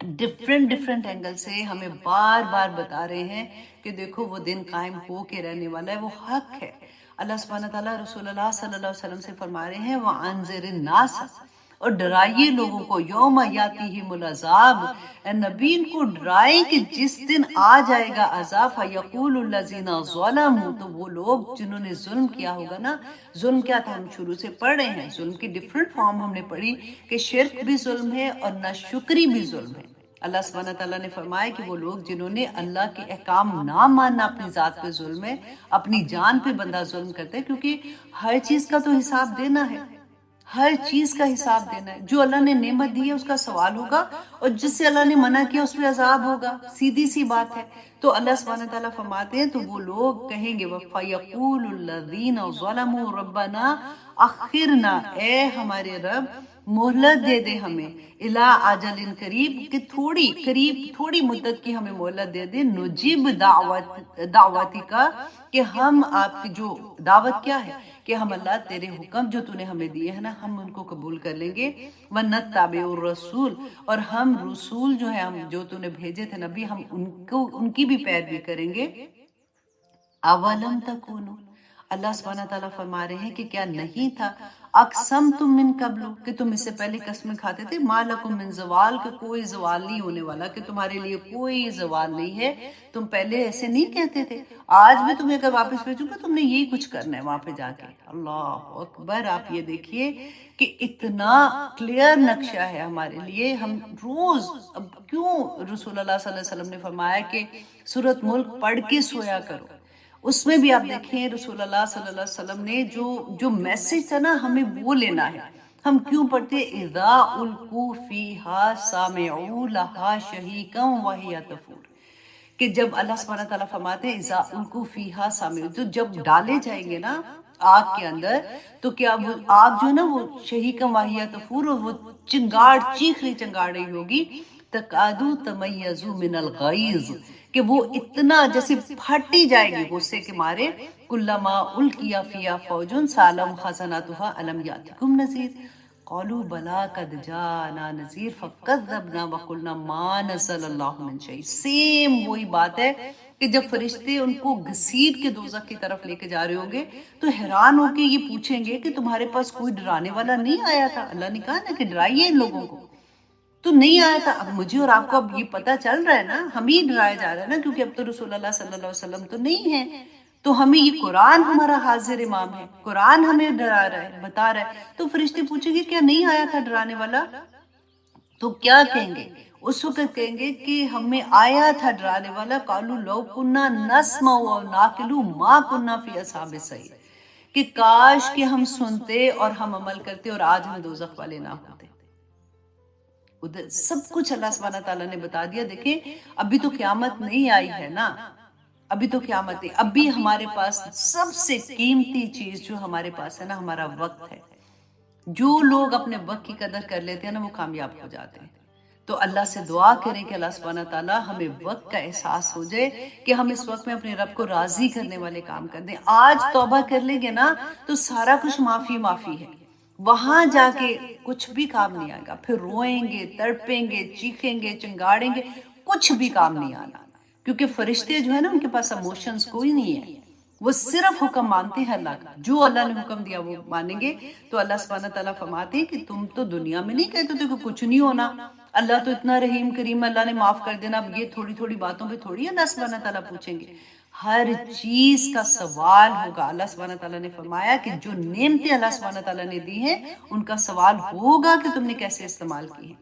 ڈفرنٹ اینگل سے ہمیں بار بار بتا رہے ہیں کہ دیکھو وہ دن قائم ہو کے رہنے والا ہے، وہ حق ہے۔ اللہ سبحانہ تعالیٰ رسول اللہ صلی اللہ علیہ وسلم سے فرما رہے ہیں وَأَنذِرِ النَّاسَ، اور ڈرائیے لوگوں کو، یوم یاتیہم العذاب، اے نبی ان کو ڈرائیں کہ جس دن آ جائے گا عذاب، فَيَقُولُ الَّذِينَ ظَلَمُوا، تو وہ لوگ جنہوں نے ظلم کیا ہوگا نا، ظلم کیا تھا ہم شروع سے پڑھ رہے ہیں، ظلم کی ڈیفرنٹ فارم ہم نے پڑھی کہ شرک بھی ظلم ہے اور ناشکری بھی ظلم ہے۔ اللہ سبحانہ تعالیٰ نے فرمایا کہ وہ لوگ جنہوں نے اللہ کے احکام نہ ماننا، اپنی ذات پہ ظلم ہے، اپنی جان پہ بندہ ظلم کرتا ہے، کیونکہ ہر چیز کا تو حساب دینا ہے، ہر چیز کا حساب دینا ہے۔ جو اللہ نے نعمت دی ہے اس کا سوال ہوگا، اور جس سے اللہ نے منع کیا اس پہ عذاب ہوگا، سیدھی سی بات ہے۔ تو اللہ سبحانہ تعالیٰ فرماتے ہیں تو وہ لوگ کہیں گے وَفَيَقُولُ الَّذِينَ ظَلَمُوا رَبَّنَا أَخِّرْنَا، اے ہمارے رب مہلت دے دے ہمیں، اِلَىٰ أَجَلٍ قریب، کہ تھوڑی مدت کی ہمیں مہلت دے دے، نجیب دعوتی کا، کہ ہم آپ کی جو دعوت کیا ہے کہ ہم اللہ تیرے حکم جو تو نے ہمیں دیے ہیں نا ہم ان کو قبول کر لیں گے، وَنَتَّبِعُ الرَّسُولَ، اور ہم رسول جو ہیں ہم جو تو نے بھیجے تھے نبی، ہم ان کی بھی پیروی کریں گے۔ اولم تکونو، اللہ سبحانہ تعالیٰ فرما رہے ہیں کہ کیا نہیں تھا اقسمتم من قبل، کہ تم اس سے پہلے قسمیں کھاتے تھے، ما لکم من زوال، کہ کوئی زوال نہیں ہونے والا، کہ تمہارے لیے کوئی زوال نہیں ہے، تم پہلے ایسے نہیں کہتے تھے، آج بھی تمہیں اگر واپس بھیجوں گا تم نے یہی کچھ کرنا ہے وہاں پہ جا کے۔ اللہ اکبر، آپ یہ دیکھیے کہ اتنا کلیئر نقشہ ہے ہمارے لیے۔ ہم روز، اب کیوں رسول اللہ صلی اللہ علیہ وسلم نے فرمایا کہ سورۃ ملک پڑھ کے سویا کرو، اس میں بھی آپ دیکھیں رسول اللہ صلی اللہ علیہ وسلم نے جو میسج تھا نا ہمیں وہ لینا ہے۔ ہم کیوں پڑھتے اذا القوا فیہا سامعوا لہا شہیقا وہی تفور، کہ جب اللہ سبحانہ تعالیٰ فرماتے ہیں اذا القوا فیہا سامعوا، تو جب ڈالے جائیں گے نا آگ کے اندر تو کیا وہ آگ جو ہے نا وہ شہیقا وہی تفور، اور وہ چنگاڑ چیخ رہی چنگاڑ رہی ہوگی، تکادو تمیز من الغیظ، کہ وہ اتنا جیسے پھٹی جائے گی غصے کے مارے، کلما القی فیہا فوج سألہم خزنتہا الم یاتکم نذیر، قالوا بلا قد جاءنا نذیر فکذبنا وقلنا ما نزل اللہ من شیء۔ سیم وہی بات ہے کہ جب فرشتے ان کو گھسیٹ کے دوزخ کی طرف لے کے جا رہے ہوں گے تو حیران ہو کے یہ پوچھیں گے کہ تمہارے پاس کوئی ڈرانے والا نہیں آیا تھا؟ اللہ نے کہا نا کہ ڈرائیے ان لوگوں کو، تو نہیں آیا تھا۔ اب مجھے اور آپ کو اب یہ پتہ چل رہا ہے نا، ہم ہی ڈرایا جا رہا ہے نا، کیونکہ اب تو رسول اللہ صلی اللہ علیہ وسلم تو نہیں ہے، تو ہمیں یہ قرآن ہمارا حاضر امام ہے، قرآن ہمیں ڈرا رہا ہے، بتا رہا ہے۔ تو فرشتے پوچھیں گے کیا نہیں آیا تھا ڈرانے والا؟ تو کیا کہیں گے؟ اس وقت کہیں گے کہ ہمیں آیا تھا ڈرانے والا، قالوا لو کنا نسمع و نعقل ما کنا فی اصحاب السعیر، کہ کاش کہ ہم سنتے اور ہم عمل کرتے اور آج ہم دوزخ والے نہ ہوتے۔ ادھر سب کچھ اللہ سبحانہ تعالیٰ نے بتا دیا۔ دیکھیں ابھی تو قیامت نہیں آئی ہے نا، ابھی تو قیامت ہے، ابھی ہمارے پاس سب سے قیمتی چیز جو ہمارے پاس ہے نا ہمارا وقت ہے۔ جو لوگ اپنے وقت کی قدر کر لیتے ہیں نا وہ کامیاب ہو جاتے ہیں۔ تو اللہ سے دعا کریں کہ اللہ سبحانہ تعالیٰ ہمیں وقت کا احساس ہو جائے کہ ہم اس وقت میں اپنے رب کو راضی کرنے والے کام کر دیں۔ آج توبہ کر لیں گے نا تو سارا کچھ معافی معافی ہے، وہاں جا کے کچھ بھی کام نہیں آئے گا، پھر روئیں گے، تڑپیں گے، چیخیں گے، چنگاڑیں گے، کچھ بھی کام نہیں آنا، کیونکہ فرشتے جو ہے نا ان کے پاس ایموشنز کوئی نہیں ہے، وہ صرف حکم مانتے ہیں اللہ کا، جو اللہ نے حکم دیا وہ مانیں گے۔ تو اللہ سبحانہ تعالیٰ فرماتے ہیں کہ تم تو دنیا میں نہیں کہتے تھے کہ کچھ نہیں ہونا، اللہ تو اتنا رحیم کریم، اللہ نے معاف کر دینا، اب یہ تھوڑی تھوڑی باتوں پہ تھوڑی اللہ سبحانہ تعالیٰ پوچھیں گے، ہر چیز کا سوال ہوگا۔ اللہ سبحانہ تعالیٰ نے فرمایا کہ جو نعمتیں اللہ سبحانہ تعالیٰ نے دی ہیں ان کا سوال ہوگا کہ تم نے کیسے استعمال کی ہیں،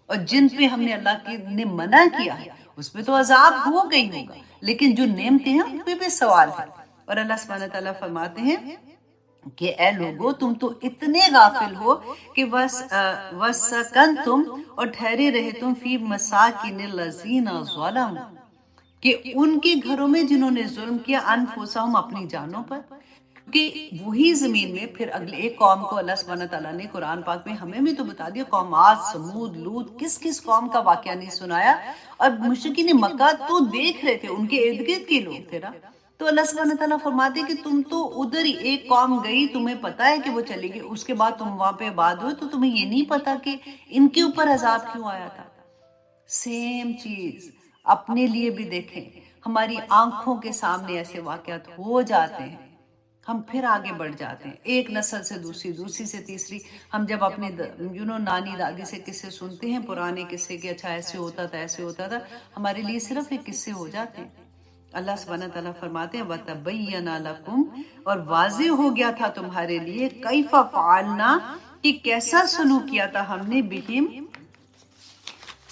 اور جن پہ ہم نے اللہ کی نے منع کیا ہے اس پہ تو عذاب ہوگا ہی ہوگا، لیکن جو نعمتیں ہیں ان پہ بھی سوال ہے۔ اور اللہ سبحانہ تعالیٰ فرماتے ہیں کہ اے لوگو تم تو اتنے غافل ہو کہ وَسَكَنْتُمْ، اور ٹھہرے رہے تم فی مَسَاكِنِ الَّذِينَ ظَلَمُوا، کہ ان کے گھروں میں جنہوں نے ظلم کیا، انفسہم، اپنی جانوں پر، کہ وہی زمین میں پھر اگلے ایک قوم کو اللہ سبحانہ تعالیٰ نے قرآن پاک میں ہمیں بھی تو بتا دیا، قوم عاد، سمود، لوط، کس کس قوم کا واقعہ نہیں سنایا، اور مشرکین مکہ تو دیکھ رہے تھے، ان کے ارد گرد کے لوگ تھے نا۔ تو اللہ سبحانہ تعالیٰ فرماتے کہ تم تو ادھر ہی ایک قوم گئی، تمہیں پتا ہے کہ وہ چلے گی، اس کے بعد تم وہاں پہ آباد ہوئے، تو تمہیں یہ نہیں پتا کہ ان کے اوپر عذاب کیوں آیا تھا۔ سیم چیز اپنے لیے بھی دیکھیں، ہماری آنکھوں کے سامنے ایسے واقعات ہو جاتے ہیں، ہم پھر آگے بڑھ جاتے ہیں، ایک نسل سے دوسری، دوسری سے تیسری. ہم جب اپنے نانی دادی سے قصے سنتے ہیں، پرانے قصے کہ اچھا ایسے ہوتا تھا، ایسے ہوتا تھا، ہمارے لیے صرف ایک قصے ہو جاتے ہیں. اللہ سبحانہ تعالیٰ فرماتے ہیں وَتَبَيَّنَ لَكُمْ، اور واضح ہو گیا تھا تمہارے لیے، کَيْفَ فَعَلْنَا، کہ کیسا سلوک کیا تھا ہم نے، بِهِمْ،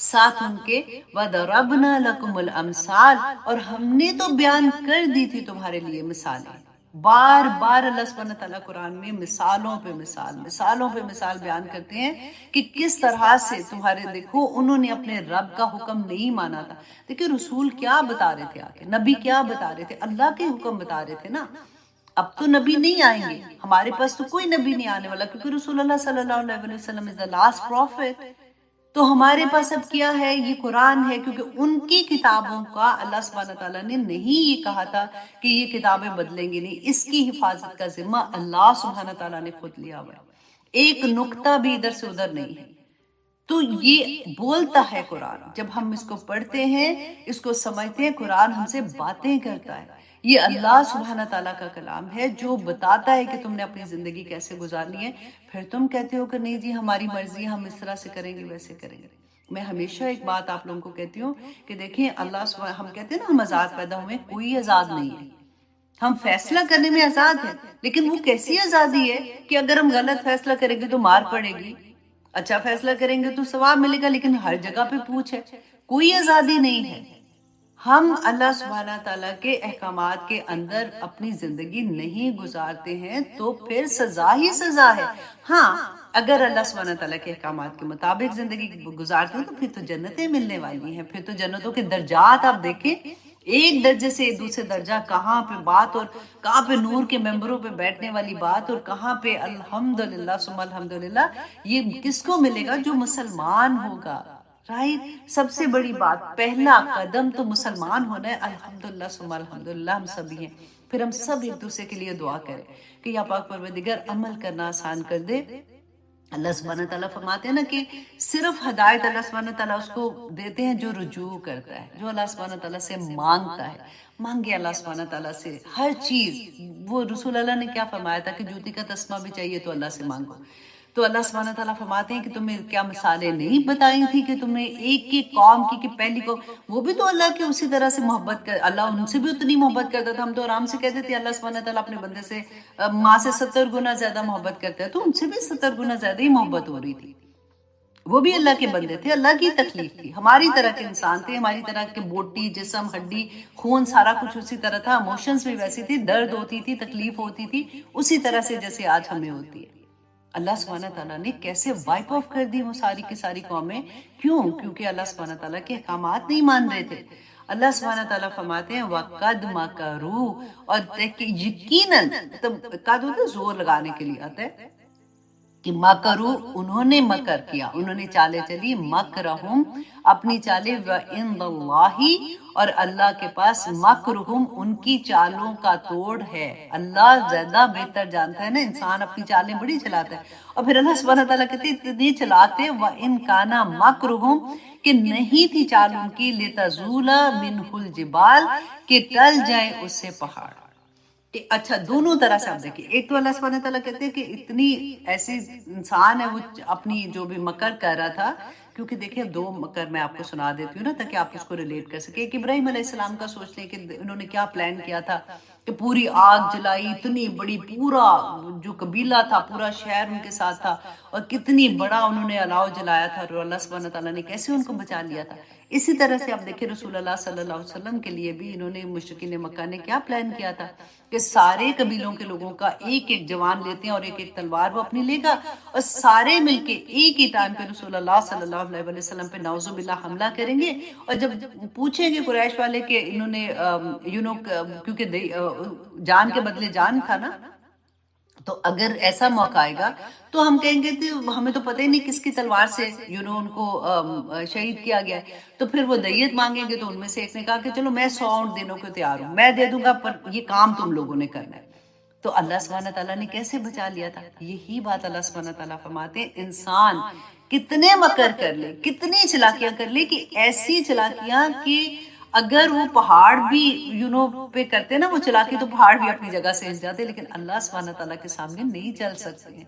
ساتھ ان کے، وَضَرَبْنَا لَكُمُ الْأَمْثَالَ، اور ہم نے تو بیان کر دی تھی تمہارے لیے مثالیں. بار بار اللہ سبحانہ تعالیٰ قرآن میں مثالوں پہ مثال، مثالوں پہ مثال بیان کرتے ہیں کہ کس طرح سے تمہارے، دیکھو انہوں نے اپنے رب کا حکم نہیں مانا تھا. دیکھیں رسول کیا بتا رہے تھے آگے، نبی کیا بتا رہے تھے، اللہ کے حکم بتا رہے تھے نا. اب تو نبی نہیں آئیں گے ہمارے پاس، تو کوئی نبی نہیں آنے والا، کیونکہ رسول اللہ صلی اللہ علیہ وسلم از the last prophet. تو ہمارے پاس اب کیا ہے، یہ قرآن ہے، کیونکہ ان کی کتابوں کا اللہ سبحانہ تعالیٰ نے نہیں یہ کہا تھا کہ یہ کتابیں بدلیں گی نہیں، اس کی حفاظت کا ذمہ اللہ سبحانہ تعالیٰ نے خود لیا ہوا ہے، ایک نقطہ بھی ادھر سے ادھر نہیں ہے. تو یہ بولتا ہے قرآن، جب ہم اس کو پڑھتے ہیں، اس کو سمجھتے ہیں، قرآن ہم سے باتیں کرتا ہے. یہ اللہ سبحانہ تعالیٰ کا کلام ہے جو بتاتا ہے کہ تم نے اپنی زندگی کیسے گزارنی ہے. پھر تم کہتے ہو کہ نہیں جی ہماری مرضی، ہم اس طرح سے کریں گے، ویسے کریں گے. میں ہمیشہ ایک بات آپ لوگوں کو کہتی ہوں کہ دیکھیں اللہ سبحانہ، ہم کہتے ہیں نا ہم آزاد پیدا ہوئے، کوئی آزاد نہیں ہے. ہم فیصلہ کرنے میں آزاد ہیں، لیکن وہ کیسی آزادی ہے کہ اگر ہم غلط فیصلہ کریں گے تو مار پڑے گی، اچھا فیصلہ کریں گے تو ثواب ملے گا، لیکن ہر جگہ پہ پوچھ ہے. کوئی آزادی نہیں ہے. ہم اللہ سبحانہ تعالیٰ کے احکامات کے اندر اپنی زندگی نہیں گزارتے ہیں تو پھر سزا ہی سزا ہے. ہاں اگر اللہ سبحانہ تعالیٰ کے احکامات کے مطابق زندگی گزارتے ہیں تو پھر تو جنتیں ملنے والی ہیں، پھر تو جنتوں کے درجات آپ دیکھیں، ایک درجے سے دوسرے درجہ، کہاں پہ بات، اور کہاں پہ نور کے ممبروں پہ بیٹھنے والی بات، اور کہاں پہ الحمدللہ ثم الحمدللہ. یہ کس کو ملے گا؟ جو مسلمان ہوگا. رائٹ، سب سے بڑی بات، پہلا قدم تو مسلمان ہونا ہے. الحمدللہ ثم الحمدللہ ہم سبھی ہیں. پھر ہم سب ایک دوسرے کے لیے دعا کریں کہ یا پاک پروردگار عمل کرنا آسان کر دے. اللہ سبحانہ تعالیٰ فرماتے ہیں نا کہ صرف ہدایت اللہ سبحانہ تعالیٰ اس کو دیتے ہیں جو رجوع کرتا ہے، جو اللہ سبحانہ تعالیٰ سے مانگتا ہے. مانگے اللہ سبحانہ تعالیٰ سے ہر چیز. وہ رسول اللہ نے کیا فرمایا تھا کہ جوتی کا تسمہ بھی چاہیے تو اللہ سے مانگو. تو اللہ سبحانہ تعالیٰ فرماتے ہیں کہ تمہیں کیا مثالیں نہیں بتائی تھی کہ تم نے ایک کی قوم کی، کہ پہلی قوم وہ بھی تو اللہ کے اسی طرح سے محبت کر، اللہ ان سے بھی اتنی محبت کرتا تھا. ہم تو آرام سے کہتے تھے اللہ سبحانہ تعالیٰ اپنے بندے سے ماں سے 70 گنا زیادہ محبت کرتا ہے، تو ان سے بھی 70 گنا زیادہ ہی محبت ہو رہی تھی. وہ بھی اللہ کے بندے تھے، اللہ کی تکلیف تھی، ہماری طرح کے انسان تھے، ہماری طرح کے بوٹی، جسم، ہڈی، خون، سارا کچھ اسی طرح تھا. ایموشنز بھی ویسی تھی، درد ہوتی تھی، تکلیف ہوتی تھی، اسی طرح سے جیسے آج ہمیں ہوتی ہے. اللہ سبحانہ تعالیٰ نے کیسے وائپ آف کر دی وہ ساری کی ساری قومیں. کیوں؟ کیونکہ اللہ سبحانہ تعالیٰ کے احکامات نہیں مان رہے تھے. اللہ سبحانہ تعالیٰ فرماتے ہیں وَقَدْ مَكَرُوا، اور یقیناً، قد ہوتا ہے زور لگانے کے لیے آتا ہے کہ مکرو، انہوں نے مکر کیا، انہوں نے چالیں چلی، مکرہم، اپنی چالیں، وَعِنْدَ اللَّهِ، اور اللہ کے پاس، مکرہم، ان کی چالوں کا توڑ ہے. اللہ زیادہ بہتر جانتا ہے نا، انسان اپنی چالیں بڑی چلاتا ہے. اور پھر اللہ سبحانہ تعالیٰ کہتے ہیں اتنی چلاتے، وَإِنْ كَانَ مَكْرُهُمْ، کہ نہیں تھی چال ان کی، لِتَزُولَ مِنْهُ الْجِبَالِ، کہ ٹل جائیں اس سے پہاڑ. اچھا دونوں طرح سے آپ دیکھیں، ایک تو اللہ سبحانہ تعالیٰ کہتے ہیں کہ اتنی ایسی انسان ہے وہ اپنی جو بھی مکر کر رہا تھا. کیونکہ دیکھیں دو مکر میں آپ کو سنا دیتی ہوں نا تاکہ آپ اس کو ریلیٹ کر سکیں. ایک ابراہیم علیہ السلام کا سوچ لیں کہ انہوں نے کیا پلان کیا تھا کہ پوری آگ جلائی، اتنی بڑی، پورا جو قبیلہ تھا، پورا شہر ان کے ساتھ تھا، اور کتنی بڑا انہوں نے الاؤ جلایا تھا، اور اللہ سبحانہ تعالیٰ نے کیسے ان کو بچا لیا تھا. اسی طرح سے آپ دیکھیں رسول اللہ صلی اللہ علیہ وسلم کے لیے بھی انہوں نے، مشرکین مکہ نے کیا پلان کیا تھا کہ سارے قبیلوں کے لوگوں کا ایک ایک جوان لیتے ہیں اور ایک ایک تلوار وہ اپنی لے گا، اور سارے مل کے ایک ہی ٹائم پہ رسول اللہ صلی اللہ علیہ وسلم پہ نعوذ باللہ حملہ کریں گے. اور جب پوچھیں گے قریش والے کہ انہوں نے کیونکہ جان کے بدلے جان تھا نا، تو اگر ایسا موقع آئے گا تو ہم کہیں گے کہ ہمیں تو پتہ ہی نہیں کس کی تلوار سے ان کو شہید کیا گیا ہے. تو پھر وہ دیت مانگیں گے، تو ان میں سے ایک نے کہا کہ چلو میں 100 اونٹ دینے کو تیار ہوں، میں دے دوں گا، پر یہ کام تم لوگوں نے کرنا ہے. تو اللہ سبحانہ تعالیٰ نے کیسے بچا لیا تھا. یہی بات اللہ سبحانہ تعالیٰ فرماتے ہیں انسان کتنے مکر کر لے، کتنی چلاکیاں کر لے، کہ ایسی چلاکیاں کہ اگر وہ پہاڑ بھی پہ کرتے نا وہ چلا کے، تو پہاڑ بھی اپنی جگہ سے ہل جاتے، لیکن اللہ سبحانہ تعالیٰ کے سامنے نہیں چل سکتے ہیں۔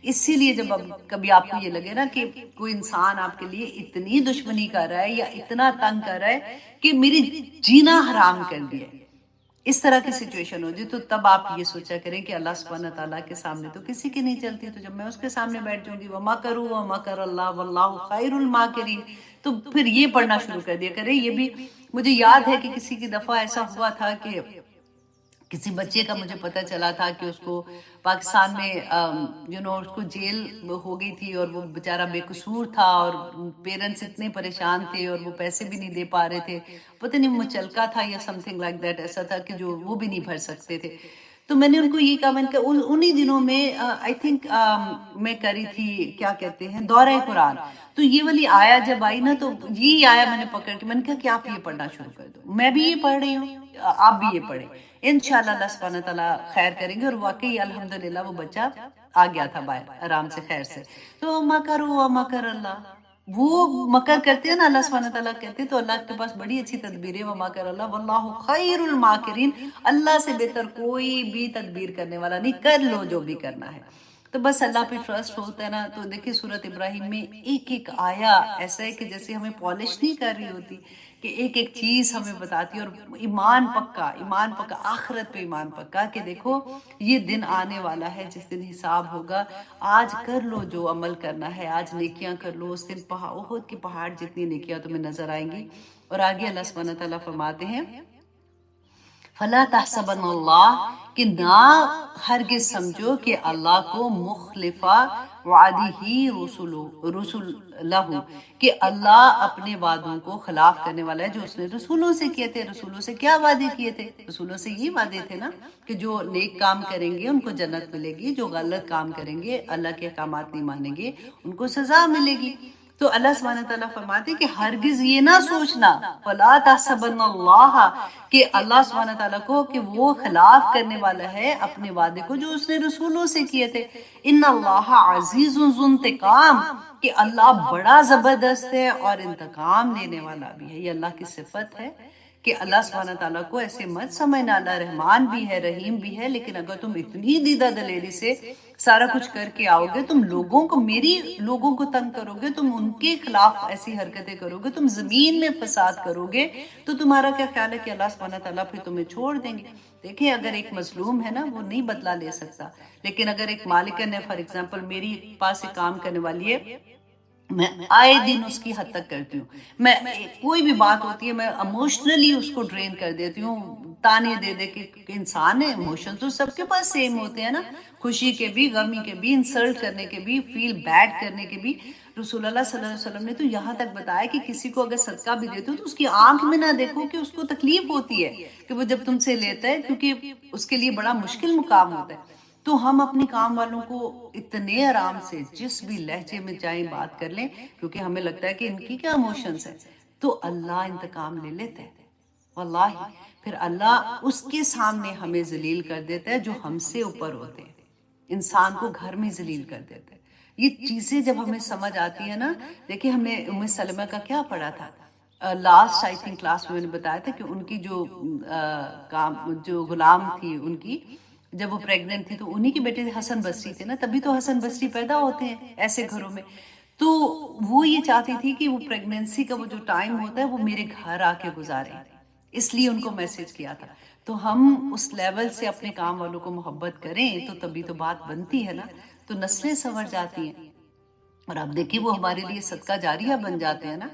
اسی لیے جب کبھی آپ کو یہ لگے نا کہ کوئی انسان آپ کے لیے اتنی دشمنی کر رہا ہے یا اتنا تنگ کر رہا ہے کہ میری جینا حرام کر دیا ہے، اس طرح کی سچویشن ہو جائے، تو تب آپ یہ سوچا کریں کہ اللہ سبحانہ تعالیٰ کے سامنے تو کسی کی نہیں چلتی، تو جب میں اس کے سامنے بیٹھ جاؤں گی وَمَكَرُوا وَمَكَرَ اللَّهُ وَاللَّهُ خَيْرُ الْمَاكِرِينَ، تو پھر یہ پڑھنا شروع کر دیا کریں۔ یہ بھی مجھے یاد ہے کہ کسی کی دفعہ ایسا ہوا تھا کہ کسی بچے کا مجھے پتہ چلا تھا کہ اس کو پاکستان میں اس کو جیل ہو گئی تھی، اور وہ بیچارہ بے قصور تھا، اور پیرنٹس اتنے پریشان تھے اور وہ پیسے بھی نہیں دے پا رہے تھے، پتہ نہیں مچلکا تھا یا سم تھنگ لائک دیٹ، ایسا تھا کہ جو وہ بھی نہیں بھر سکتے تھے۔ تو میں نے ان کو یہ کہا، میں نے کہا انہی دنوں میں آئی تھنک میں کری تھی کیا کہتے ہیں دورہ قرآن، تو یہ والی آیا جب آئی نا، تو یہ آیا میں نے پکڑ کے میں نے کہا کہ آپ یہ پڑھنا شروع کر دو، میں بھی یہ پڑھ رہی ہوں، آپ بھی یہ پڑھیں، انشاءاللہ اللہ سبحانہ تعالیٰ خیر کریں گے۔ اور واقعی الحمدللہ وہ بچہ آ گیا تھا باہر آرام سے خیر سے۔ تو مکروا ومکر اللہ، وہ مکر کرتے ہیں نا اللہ سبحانہ تعالیٰ کہتے ہیں، تو اللہ کے پاس بڑی اچھی تدبیر ہے، ومکر اللہ واللہ خیر الماکرین، اللہ سے بہتر کوئی بھی تدبیر کرنے والا نہیں، کر لو جو بھی کرنا ہے۔ تو بس اللہ پہ ٹرسٹ ہوتا ہے نا، تو دیکھیں سورۃ ابراہیم میں ایک ایک آیا ایسا ہے کہ جیسے ہمیں پالش نہیں کر رہی ہوتی، کہ ایک ایک چیز ہمیں بتاتی ہے، اور ایمان پکا آخرت پہ ایمان پکا کہ دیکھو یہ دن آنے والا ہے جس دن حساب ہوگا، آج کر لو جو عمل کرنا ہے، آج نیکیاں کر لو، اس دن احد کے پہاڑ جتنی نیکیاں تمہیں نظر آئیں گی۔ اور آگے اللہ سبحانہ تعالیٰ فرماتے ہیں فَلَا تَحْسَبَنَّ اللَّهَ، کہ نہ ہرگز سمجھو کہ اللہ کو مخلفہ وعدہ رسولہ، کہ اللہ اپنے وعدوں کو خلاف کرنے والا ہے جو اس نے رسولوں سے کیے تھے۔ رسولوں سے کیا وعدے کیے تھے؟ رسولوں سے یہ وعدے تھے نا کہ جو نیک کام کریں گے ان کو جنت ملے گی، جو غلط کام کریں گے اللہ کے احکامات نہیں مانیں گے ان کو سزا ملے گی۔ تو اللہ سبحانہ تعالیٰ فرماتے ہیں کہ ہرگز یہ نہ سوچنا فَلَا تَحْسَبَنَّ اللَّهَ، کہ اللہ سبحانہ تعالیٰ کو کہ وہ خلاف کرنے والا ہے اپنے وعدے کو جو اس نے رسولوں سے کیے تھے۔ ان اللہ عزیز ذو انتقام، کہ اللہ بڑا زبردست ہے اور انتقام لینے والا بھی ہے۔ یہ اللہ کی صفت ہے کہ اللہ سبحانہ تعالیٰ کو ایسے مت سمجھنا، اللہ رحمان بھی ہے رحیم بھی ہے، لیکن اگر تم اتنی دیدہ دلیری سے سارا کچھ کر کے آؤ گے، تم لوگوں کو میری لوگوں کو تنگ کرو گے، تم ان کے خلاف ایسی حرکتیں کرو گے، تم زمین میں فساد کرو گے، تو تمہارا کیا خیال ہے کہ اللہ سبحانہ تعالیٰ پھر تمہیں چھوڑ دیں گے؟ دیکھیں اگر ایک مظلوم ہے نا وہ نہیں بدلہ لے سکتا، لیکن اگر ایک مالکن ہے، فار ایگزامپل میری پاس ایک کام کرنے والی ہے، میں آئے دن اس کی حد تک کرتی ہوں، میں کوئی بھی بات ہوتی ہے میں ایموشنلی اس کو ڈرین کر دیتی ہوں، تانے دے دے کہ انسان ہے، ایموشن تو سب کے پاس سیم ہوتے ہیں نا، خوشی کے بھی، غمی کے بھی، انسلٹ کرنے کے بھی، فیل بیڈ کرنے کے بھی۔ رسول اللہ صلی اللہ علیہ وسلم نے تو یہاں تک بتایا کہ کسی کو اگر صدقہ بھی دیتے ہو تو اس کی آنکھ میں نہ دیکھو کہ اس کو تکلیف ہوتی ہے کہ وہ جب تم سے لیتا ہے، کیونکہ اس کے لیے بڑا مشکل مقام ہوتا ہے۔ تو ہم اپنے کام والوں کو اتنے آرام سے جس بھی لہجے میں چاہیں بات کر لیں، کیونکہ ہمیں لگتا ہے کہ ان کی کیا ایموشنز ہیں، تو اللہ انتقام لے لیتا ہے واللہ، پھر اللہ اس کے سامنے ہمیں ذلیل کر دیتا ہے جو ہم سے اوپر ہوتے ہیں، انسان کو گھر میں ذلیل کر دیتا ہے۔ یہ چیزیں جب ہمیں سمجھ آتی ہے نا، دیکھیں ہم نے ام سلمہ کا کیا پڑھا تھا لاسٹ آئی تھنک کلاس میں نے بتایا تھا کہ ان کی جو غلام تھی ان کی، جب وہ پریگننٹ تھی تو انہی کے بیٹے حسن بصری تھے نا، تبھی تو حسن بصری پیدا ہوتے ہیں ایسے گھروں میں۔ تو وہ یہ چاہتی تھی کہ وہ پریگننسی کا وہ جو ٹائم ہوتا ہے وہ میرے گھر آ کے گزارے، اس لیے ان کو میسج کیا تھا۔ تو ہم اس لیول سے اپنے کام والوں کو محبت کریں تو تبھی تو بات بنتی ہے نا، تو نسلیں سنور جاتی ہیں، اور اب دیکھیے وہ ہمارے لیے صدقہ جاریہ بن جاتے ہیں نا۔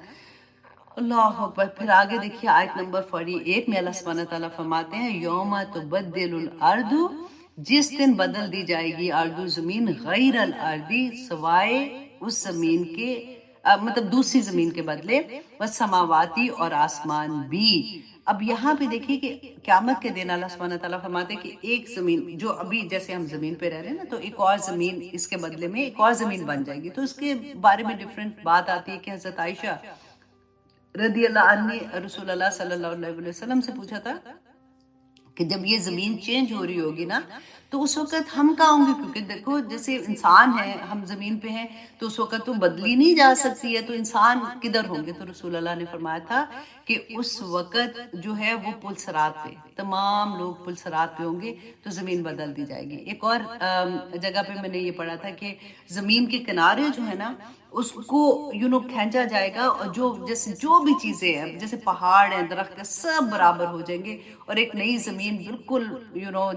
اللہ اکبر۔ پھر آگے دیکھیے آیت نمبر 48 میں اللہ سبحانہ تعالیٰ فرماتے ہیں یوم تبدل الارض، جس دن بدل دی جائے گی ارض زمین، غیر الارض سوائے اس زمین کے، مطلب دوسری زمین کے بدلے، والسماواتی اور آسمان بھی۔ اب یہاں پہ دیکھیے کہ قیامت کے دن اللہ سبحانہ تعالیٰ فرماتے ہیں کہ ایک زمین جو ابھی جیسے ہم زمین پہ رہ رہے ہیں نا، تو ایک اور زمین اس کے بدلے میں ایک اور زمین بن جائے گی۔ تو اس کے بارے میں ڈیفرنٹ بات آتی ہے کہ حضرت عائشہ رضی اللہ عنہ نے رسول اللہ صلی اللہ علیہ وسلم سے پوچھا تھا کہ جب یہ زمین چینج ہو رہی ہوگی نا تو اس وقت ہم کہاں ہوں گے؟ کیونکہ دیکھو جیسے انسان ہے، ہم زمین پہ ہیں تو اس وقت تو بدلی نہیں جا سکتی ہے، تو انسان کدھر ہوں گے؟ تو رسول اللہ نے فرمایا تھا کہ اس وقت جو ہے وہ پل صراط پہ، تمام لوگ پل صراط پہ ہوں گے تو زمین بدل دی جائے گی۔ ایک اور جگہ پہ میں نے یہ پڑھا تھا کہ زمین کے کنارے جو ہے نا اس کو کھینچا جائے گا، اور جیسے جو بھی چیزیں ہیں، جیسے پہاڑ ہیں، درخت ہیں، سب برابر ہو جائیں گے، اور ایک نئی زمین بالکل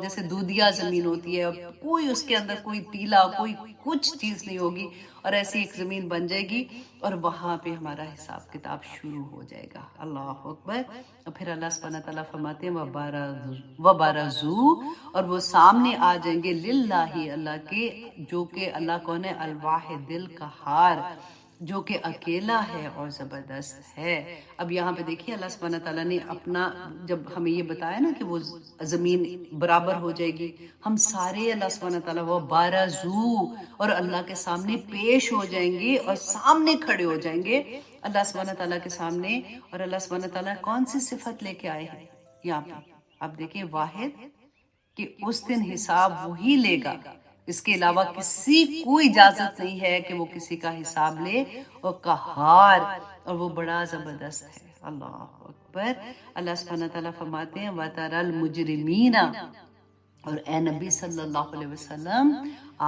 جیسے دودھیا زمین ہوتی ہے، کوئی اس کے اندر کوئی ٹیلا، کوئی کچھ چیز نہیں ہوگی، اور ایسی ایک زمین بن جائے گی، اور وہاں پہ ہمارا حساب کتاب شروع ہو جائے گا۔ اللہ اکبر۔ اور پھر اللہ سبحانہ تعالیٰ فرماتے ہیں وَبَرَزُوا، اور وہ سامنے آ جائیں گے للہ، اللہ کے، جو کہ اللہ کون ہے؟ الواحد القہار، جو کہ اکیلا ہے اور زبردست ہے۔ اب یہاں پہ دیکھیے اللہ سبحانہ تعالیٰ نے اپنا جب ہمیں یہ بتایا نا کہ وہ زمین برابر ہو جائے گی، ہم سارے اللہ سبحانہ تعالیٰ وہ بارزو، اور اللہ کے سامنے پیش ہو جائیں گے، اور سامنے کھڑے ہو جائیں گے اللہ سبحانہ تعالیٰ کے سامنے۔ اور اللہ سبحانہ تعالیٰ کون سی صفت لے کے آئے ہیں یہاں پہ؟ آپ دیکھیں، واحد، کہ اس دن حساب وہی لے گا، اس کے علاوہ کسی کو اجازت نہیں ہے کہ وہ کسی کا حساب لے، اور قہار، اور وہ بڑا زبردست ہے۔ اللہ اکبر۔ اللہ سبحانہ تعالیٰ فرماتے ہیں وَتَرَى الْمُجْرِمِينَ، اور اے نبی صلی اللہ علیہ وسلم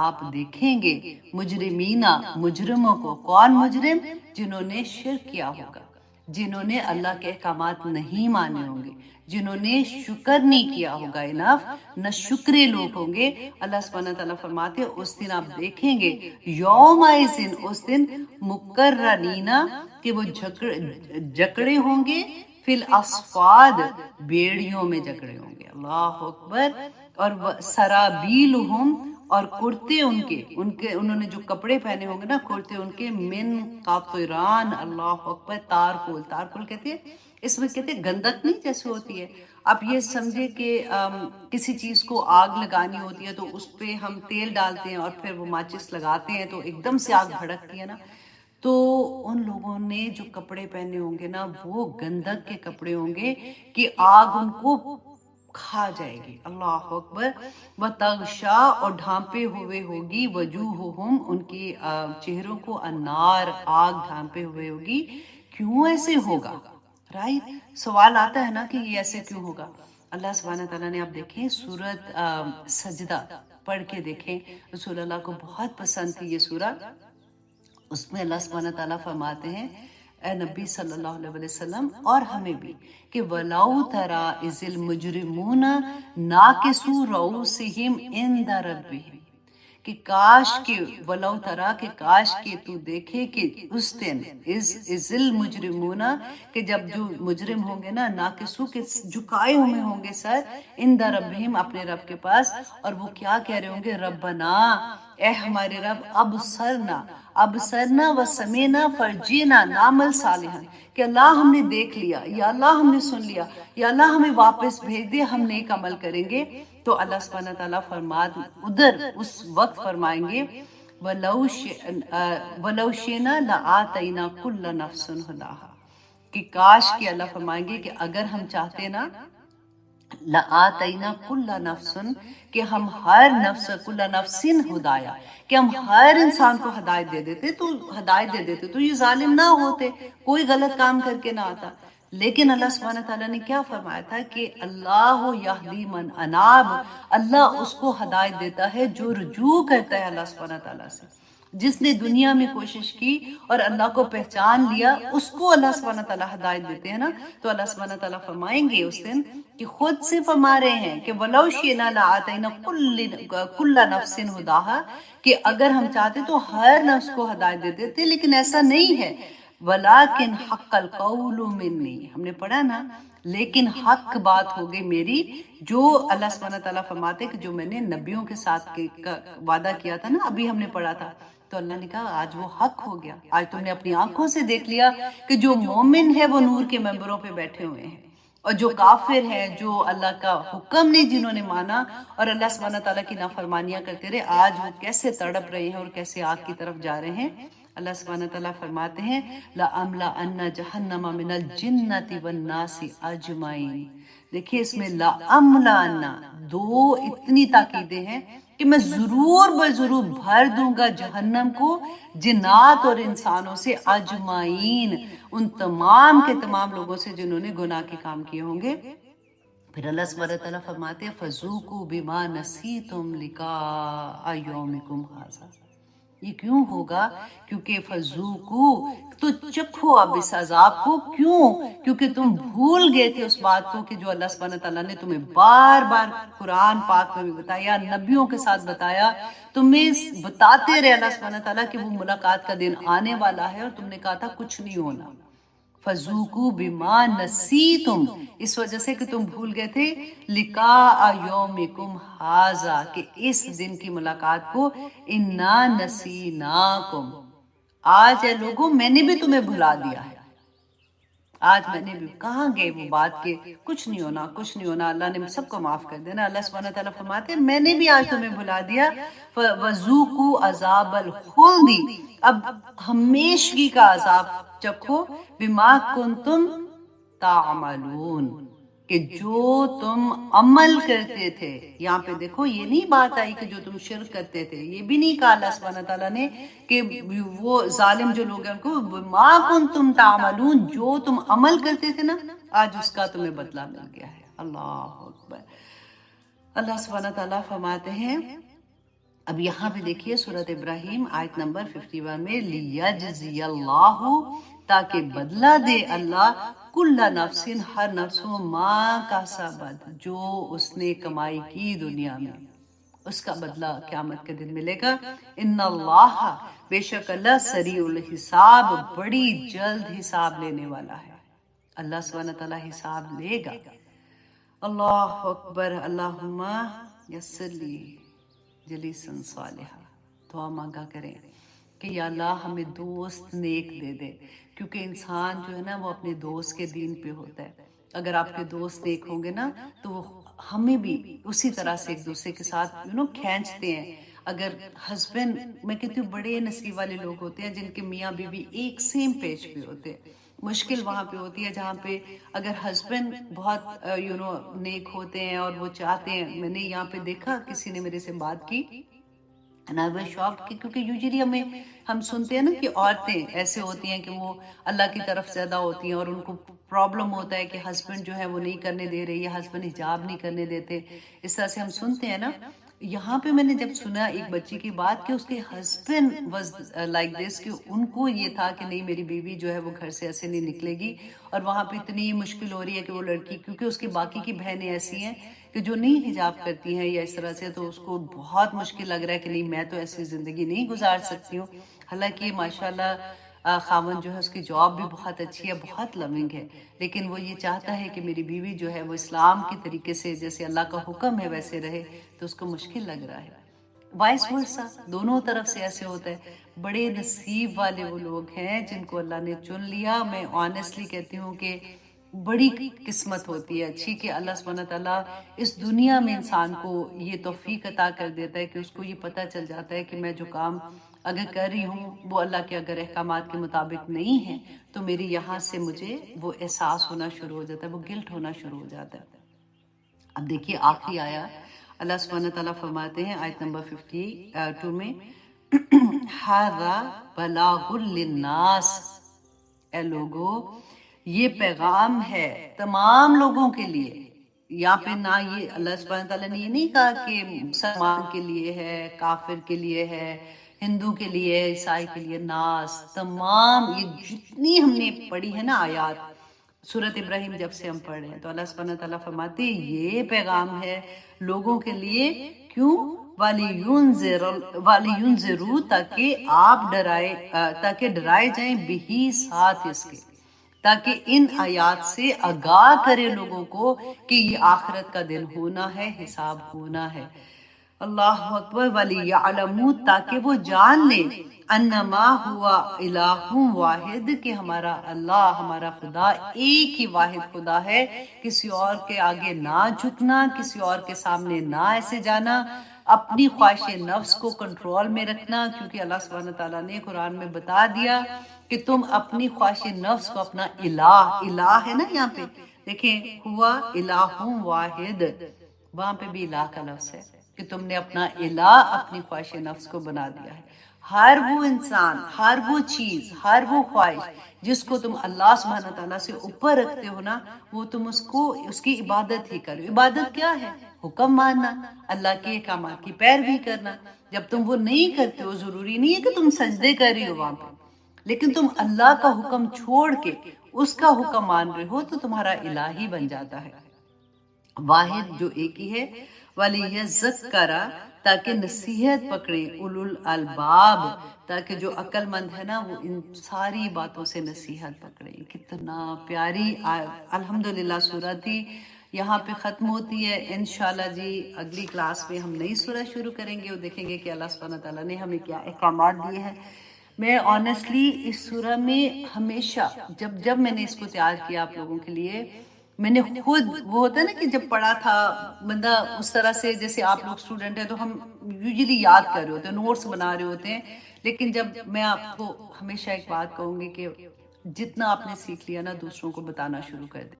آپ دیکھیں گے مجرمینہ، مجرموں کو۔ کون مجرم؟ جنہوں نے شرک کیا ہوگا، جنہوں نے اللہ کے احکامات نہیں مانے ہوں گے، جنہوں نے شکر نہیں کیا ہوگا، انف نہ شکرے لوگ ہوں گے۔ اللہ سبحانہ تعالیٰ فرماتے ہیں اس دن آپ دیکھیں گے، یومئذ، اس دن، مقرنینا، کہ وہ جکڑے ہوں گے، فی الاصفاد، بیڑیوں میں جکڑے ہوں گے۔ اللہ اکبر۔ اور سرابیلہم، اور کرتے ان کے انہوں نے جو کپڑے پہنے ہوں گے نا، کرتے ان کے، من قطران، اللہ اکبر، تارکول، تارکول کہتے ہیں، اس میں کہتے ہیں گندک نہیں جیسے ہوتی ہے، آپ یہ سمجھے کہ کسی چیز کو آگ لگانی ہوتی ہے تو اس پہ ہم تیل ڈالتے ہیں اور پھر وہ ماچس لگاتے ہیں تو ایک دم سے آگ بھڑکتی ہے نا، تو ان لوگوں نے جو کپڑے پہنے ہوں گے نا وہ گندک کے کپڑے ہوں گے کہ آگ ان کو کھا جائے گی۔ اللہ اکبر۔ وَتَغْشَا، اور ڈھانپے ہوئے ہوگی، وجوہہم، ان کی چہروں کو، النار، آگ ڈھانپے ہوئے ہوگی۔ کیوں ایسے ہوگا؟ رائٹ، سوال آتا ہے نا کہ یہ ایسے کیوں ہوگا؟ اللہ سبحانہ تعالیٰ نے، آپ دیکھیں سورت سجدہ پڑھ کے دیکھیں، رسول اللہ کو بہت پسند تھی یہ سورہ۔ اس میں اللہ سبحانہ تعالیٰ فرماتے ہیں اے نبی صلی اللہ علیہ وسلم، اور ہمیں بھی، کہ وَلَوْ تَرَى إِذِ الْمُجْرِمُونَ نَاكِسُو رُؤُوسِهِمْ عِنْدَ رَبِّهِمْ، کہ کاش کہ وَلَوْ تَرَى، کہ کاش کہ تو دیکھے کہ اس دن، إِذِ الْمُجْرِمُونَ، کہ جب جو مجرم ہوں گے نا، ناکسو، کہ جھکائے ہوئے ہوں گے سر، عِنْدَ رَبِّهِمْ، اپنے رب کے پاس، اور وہ کیا کہہ رہے ہوں گے؟ ربنا، اے ہمارے رب، ابصرنا وسمعنا فرجعنا نعمل صالحا، کہ اللہ ہم نے دیکھ لیا، یا اللہ ہم نے سن لیا، یا اللہ ہمیں واپس بھیج دے، ہم نیک عمل کریں گے۔ تو اللہ سبحانہ تعالیٰ ادھر اس وقت فرمائیں گے وَلَوْ شِئْنَا لَآتَيْنَا كُلَّ نَفْسٍ هُدَاهَا، کہ کاش کہ اللہ فرمائیں گے کہ اگر ہم چاہتے نا، لَآتَيْنَا كُلَّ نَفْسٍ، کہ ہم ہر نفس، کل نفس ہدایا، کہ ہم ہر انسان کو ہدایت دے دیتے، تو یہ ظالم نہ ہوتے، کوئی غلط کام کر کے نہ آتا۔ لیکن اللہ سبحانہ تعالیٰ نے کیا فرمایا تھا کہ اللہ یہدی من اناب، اللہ اس کو ہدایت دیتا ہے جو رجوع کرتا ہے اللہ سبحانہ تعالیٰ سے، جس نے دنیا میں کوشش کی اور اللہ کو پہچان لیا، اس کو اللہ سبحانہ تعالیٰ ہدایت دیتے ہیں نا۔ تو اللہ سبحانہ تعالیٰ فرمائیں گے اس دن، کہ خود سے فرما رہے ہیں کہ وَلَوْ شِئْنَا لَآتَيْنَا كُلَّ نَفْسٍ هُدَاهَا، کہ اگر ہم چاہتے تو ہر نفس کو ہدایت دے دیتے، لیکن ایسا نہیں ہے۔ وَلَٰكِنْ حَقَّ الْقَوْلُ مِنِّي، ہم نے پڑھا نا، لیکن حق بات ہو گئی میری، جو اللہ سبحانہ تعالیٰ فرماتے کہ جو میں نے نبیوں کے ساتھ وعدہ کیا تھا نا، ابھی ہم نے پڑھا تھا، تو اللہ نے کہا آج وہ حق ہو گیا، آج تم نے اپنی آنکھوں سے دیکھ لیا کہ جو مومن ہے وہ نور کے ممبروں پہ بیٹھے ہوئے ہیں، اور جو کافر ہیں، جو اللہ کا حکم نہیں جنہوں نے مانا اور اللہ سبحانہ تعالیٰ کی نافرمانیاں کرتے رہے، آج وہ کیسے تڑپ رہے ہیں اور کیسے آگ کی طرف جا رہے ہیں۔ اللہ سبحانہ تعالیٰ فرماتے ہیں لَأَمْلَأَنَّ جَهَنَّمَ مِنَ الْجِنَّةِ وَالنَّاسِ أَجْمَعِينَ، دیکھیے اس میں لَأَمْلَأَنَّ دو اتنی تاکیدیں ہیں کہ میں ضرور بضرور بھر دوں گا جہنم کو جنات اور انسانوں سے اجمعین، ان تمام کے تمام لوگوں سے جنہوں نے گناہ کے کام کیے ہوں گے۔ پھر اللہ سبحانہ وتعالیٰ فرماتے ہیں فَذُوقُوا بِمَا نَسِيتُمْ لِقَاءَ يَوْمِكُمْ هَٰذَا۔ یہ کیوں ہوگا؟ کیونکہ فَذُوقُوا تو چکھو اب اس عذاب کو، کیوں؟ کیونکہ تم بھول گئے تھے اس بات کو کہ جو اللہ سبحانہ تعالیٰ نے تمہیں بار بار قرآن پاک میں بھی بتایا، نبیوں کے ساتھ بتایا، تمہیں بتاتے رہے اللہ سبحانہ تعالیٰ کہ وہ ملاقات کا دن آنے والا ہے، اور تم نے کہا تھا کچھ نہیں ہونا۔ فَذُوقُوا بِمَا نَسِيتُمْ، اس وجہ سے کہ تم بھول گئے تھے لِقَاءَ يَوْمِكُمْ هَٰذَا، کہ اس دن کی ملاقات کو، اِنَّا نَسِينَاكُمْ، آج اے لوگوں میں نے بھی تمہیں بھلا دیا ہے۔ آج میں نے بھی کہاں گئے وہ بات کہ کچھ نہیں ہونا، کچھ نہیں ہونا، اللہ نے سب کو معاف کر دینا۔ اللہ سبحانہ تعالیٰ فرماتے ہیں میں نے بھی آج تمہیں بھلا دیا۔ وَذُوقُوا عَذَابَ الْخُلْدِ، اب ہمیشگی کا عذاب چکھو، بِمَا كُنتُمْ تَعْمَلُونَ، کہ جو تم عمل کرتے تھے۔ یہاں پہ دیکھو یہ نہیں بات آئی کہ جو تم شرک کرتے تھے، یہ بھی نہیں کہا اللہ سبحانہ تعالیٰ نے کہ وہ ظالم جو لوگ ہیں ان کو ما کنتم تعملون، جو تم عمل کرتے تھے نا آج اس کا تمہیں بدلہ مل گیا ہے۔ اللہ اکبر۔ اللہ سبحانہ تعالیٰ فرماتے ہیں، اب یہاں پہ دیکھیے سورۃ ابراہیم آیت نمبر 51 میں لیجزی اللہ، تاکہ بدلہ دے اللہ کل نفس، ہر نفسوں ما کسبت، جو اس نے کمائی کی دنیا میں، اس کا بدلہ قیامت کے دن ملے گا۔ ان اللہ، بے شک اللہ سریع الحساب، بڑی جلد حساب لینے والا ہے۔ اللہ سبحانہ تعالیٰ حساب لے گا۔ اللہ اکبر۔ اللہم یسر لی جلیسن صالحہ، دعا مانگا کریں کہ یا اللہ ہمیں دوست نیک دے دے، کیونکہ انسان جو ہے نا وہ اپنے دوست کے دین پہ ہوتا ہے۔ اگر آپ کے دوست نیک ہوں گے نا تو وہ ہمیں بھی اسی طرح سے ایک دوسرے کے ساتھ کھینچتے ہیں۔ اگر ہسبینڈ، میں کہتی ہوں بڑے نصیب والے لوگ ہوتے ہیں جن کے میاں بیوی ایک سیم پیج پہ ہوتے ہیں۔ مشکل وہاں پہ ہوتی ہے جہاں پہ اگر ہسبینڈ بہت نیک ہوتے ہیں اور وہ چاہتے ہیں، میں نے یہاں پہ دیکھا کسی نے میرے سے بات کی and I was shocked کیونکہ یوزلی ہم سنتے ہیں نا کہ عورتیں ایسے ہوتی ہیں کہ وہ اللہ کی طرف زیادہ ہوتی ہیں اور ان کو پرابلم ہوتا ہے کہ ہسبینڈ جو ہے وہ نہیں کرنے دے رہے، یا ہسبینڈ حجاب نہیں کرنے دیتے، اس طرح سے ہم سنتے ہیں نا۔ یہاں پہ میں نے جب سنا ایک بچی کی بات کہ اس کے ہسبینڈ واز لائک دس، کہ ان کو یہ تھا کہ نہیں میری بیوی جو ہے وہ گھر سے ایسے نہیں نکلے گی، اور وہاں پہ اتنی مشکل ہو رہی ہے کہ وہ لڑکی، کیونکہ اس کی باقی کی بہنیں ایسی ہیں کہ جو نہیں حجاب کرتی ہیں یا اس طرح سے، تو اس کو بہت مشکل لگ رہا ہے کہ نہیں میں تو ایسی زندگی نہیں گزار سکتی ہوں۔ حالانکہ ماشاءاللہ خاوند جو ہے اس کی جاب بھی بہت اچھی ہے، بہت لونگ ہے، لیکن وہ یہ چاہتا ہے کہ میری بیوی جو ہے وہ اسلام کی طریقے سے جیسے اللہ کا حکم ہے ویسے رہے، تو اس کو مشکل لگ رہا ہے۔ وائس ورسا، دونوں طرف سے ایسے ہوتا ہے۔ بڑے نصیب والے وہ لوگ ہیں جن کو اللہ نے چن لیا۔ میں آنیسٹلی کہتی ہوں کہ بڑی قسمت ہوتی ہے اچھی کہ اللہ سبحانہ تعالیٰ اس دنیا میں انسان کو یہ توفیق عطا کر دیتا ہے کہ اس کو یہ پتہ چل جاتا ہے کہ میں جو کام اگر کر رہی ہوں وہ اللہ کے اگر احکامات کے مطابق نہیں ہے تو میری یہاں سے مجھے وہ احساس ہونا شروع ہو جاتا ہے، وہ گلٹ ہونا شروع ہو جاتا ہے۔ اب دیکھیے آخری آیا اللہ سبحانہ تعالیٰ فرماتے ہیں آیت نمبر 52 میں ھذا بلاغ للناس، اے لوگو یہ پیغام ہے تمام لوگوں کے لیے۔ یہاں پہ نہ یہ اللہ سبحانہ تعالیٰ نے یہ نہیں کہا کہ مسلمان کے لیے ہے، کافر کے لیے ہے، ہندو کے لیے، عیسائی کے لیے، ناس، تمام یہ جتنی ہم نے پڑھی ہے نا آیات سورۃ ابراہیم جب سے ہم پڑھ رہے ہیں، تو اللہ سبحانہ تعالیٰ فرماتے ہیں یہ پیغام ہے لوگوں کے لیے، کیوں؟ وَلِيُنذِرُوا، تاکہ آپ ڈرائے جائیں بِہِ، ساتھ اس کے، تاکہ ان آیات سے آگاہ کرے لوگوں کو کہ یہ آخرت کا دن ہونا ہے، حساب ہونا ہے۔ اللہ اکبر۔ وَلِيَعْلَمُوا، تاکہ وہ جان لیں، انما ہوا الہ واحد، کہ ہمارا اللہ، ہمارا خدا ایک ہی واحد خدا ہے، کسی اور کے آگے نہ جھکنا، کسی اور کے سامنے نہ ایسے جانا، اپنی خواہش نفس کو کنٹرول میں رکھنا، کیونکہ اللہ سبحانہ تعالیٰ نے قرآن میں بتا دیا کہ تم اپنی خواہش نفس کو اپنا الہ ہے نا یہاں پہ دیکھیں ہوا الہ واحد، وہاں پہ بھی الہ کا لفظ ہے کہ تم نے اپنا الہ اپنی خواہش نفس کو بنا دیا ہے. ہر وہ انسان، ہر وہ چیز، ہر وہ خواہش جس کو تم اللہ سبحانہ تعالیٰ سے اوپر رکھتے ہو نا، وہ تم اس کی عبادت ہی کرو. عبادت کیا ہے؟ حکم ماننا، اللہ کے احکامات کی پیروی کرنا. جب تم وہ نہیں کرتے ہو، ضروری نہیں ہے کہ تم سجدے کر رہی ہو وہاں پہ، لیکن تم اللہ کا حکم چھوڑ کے اس کا حکم مان رہے ہو تو تمہارا الہی بن جاتا ہے. واحد جو ایک ہی ہے. وَلِيَذَّكَّرَ، تاکہ نصیحت پکڑے، اولو الالباب، تاکہ جو عقل مند ہے نا وہ ان ساری باتوں سے نصیحت پکڑے. کتنا پیاری الحمدللہ سورہ تھی. یہاں پہ ختم ہوتی ہے. انشاءاللہ جی اگلی کلاس میں ہم نئی سورہ شروع کریں گے اور دیکھیں گے کہ اللہ سبحانہ تعالیٰ نے ہمیں کیا احکامات دیے ہیں. میں آنیسٹلی اس سورہ میں ہمیشہ جب میں نے اس کو تیار کیا آپ لوگوں کے لیے، میں نے خود، وہ ہوتا ہے نا کہ جب پڑھا تھا بندہ اس طرح سے، جیسے آپ لوگ اسٹوڈنٹ ہیں تو ہم یوزلی یاد کر رہے ہوتے ہیں، نوٹس بنا رہے ہوتے ہیں، لیکن جب میں آپ کو ہمیشہ ایک بات کہوں گی کہ جتنا آپ نے سیکھ لیا نا دوسروں کو بتانا شروع کر دیں.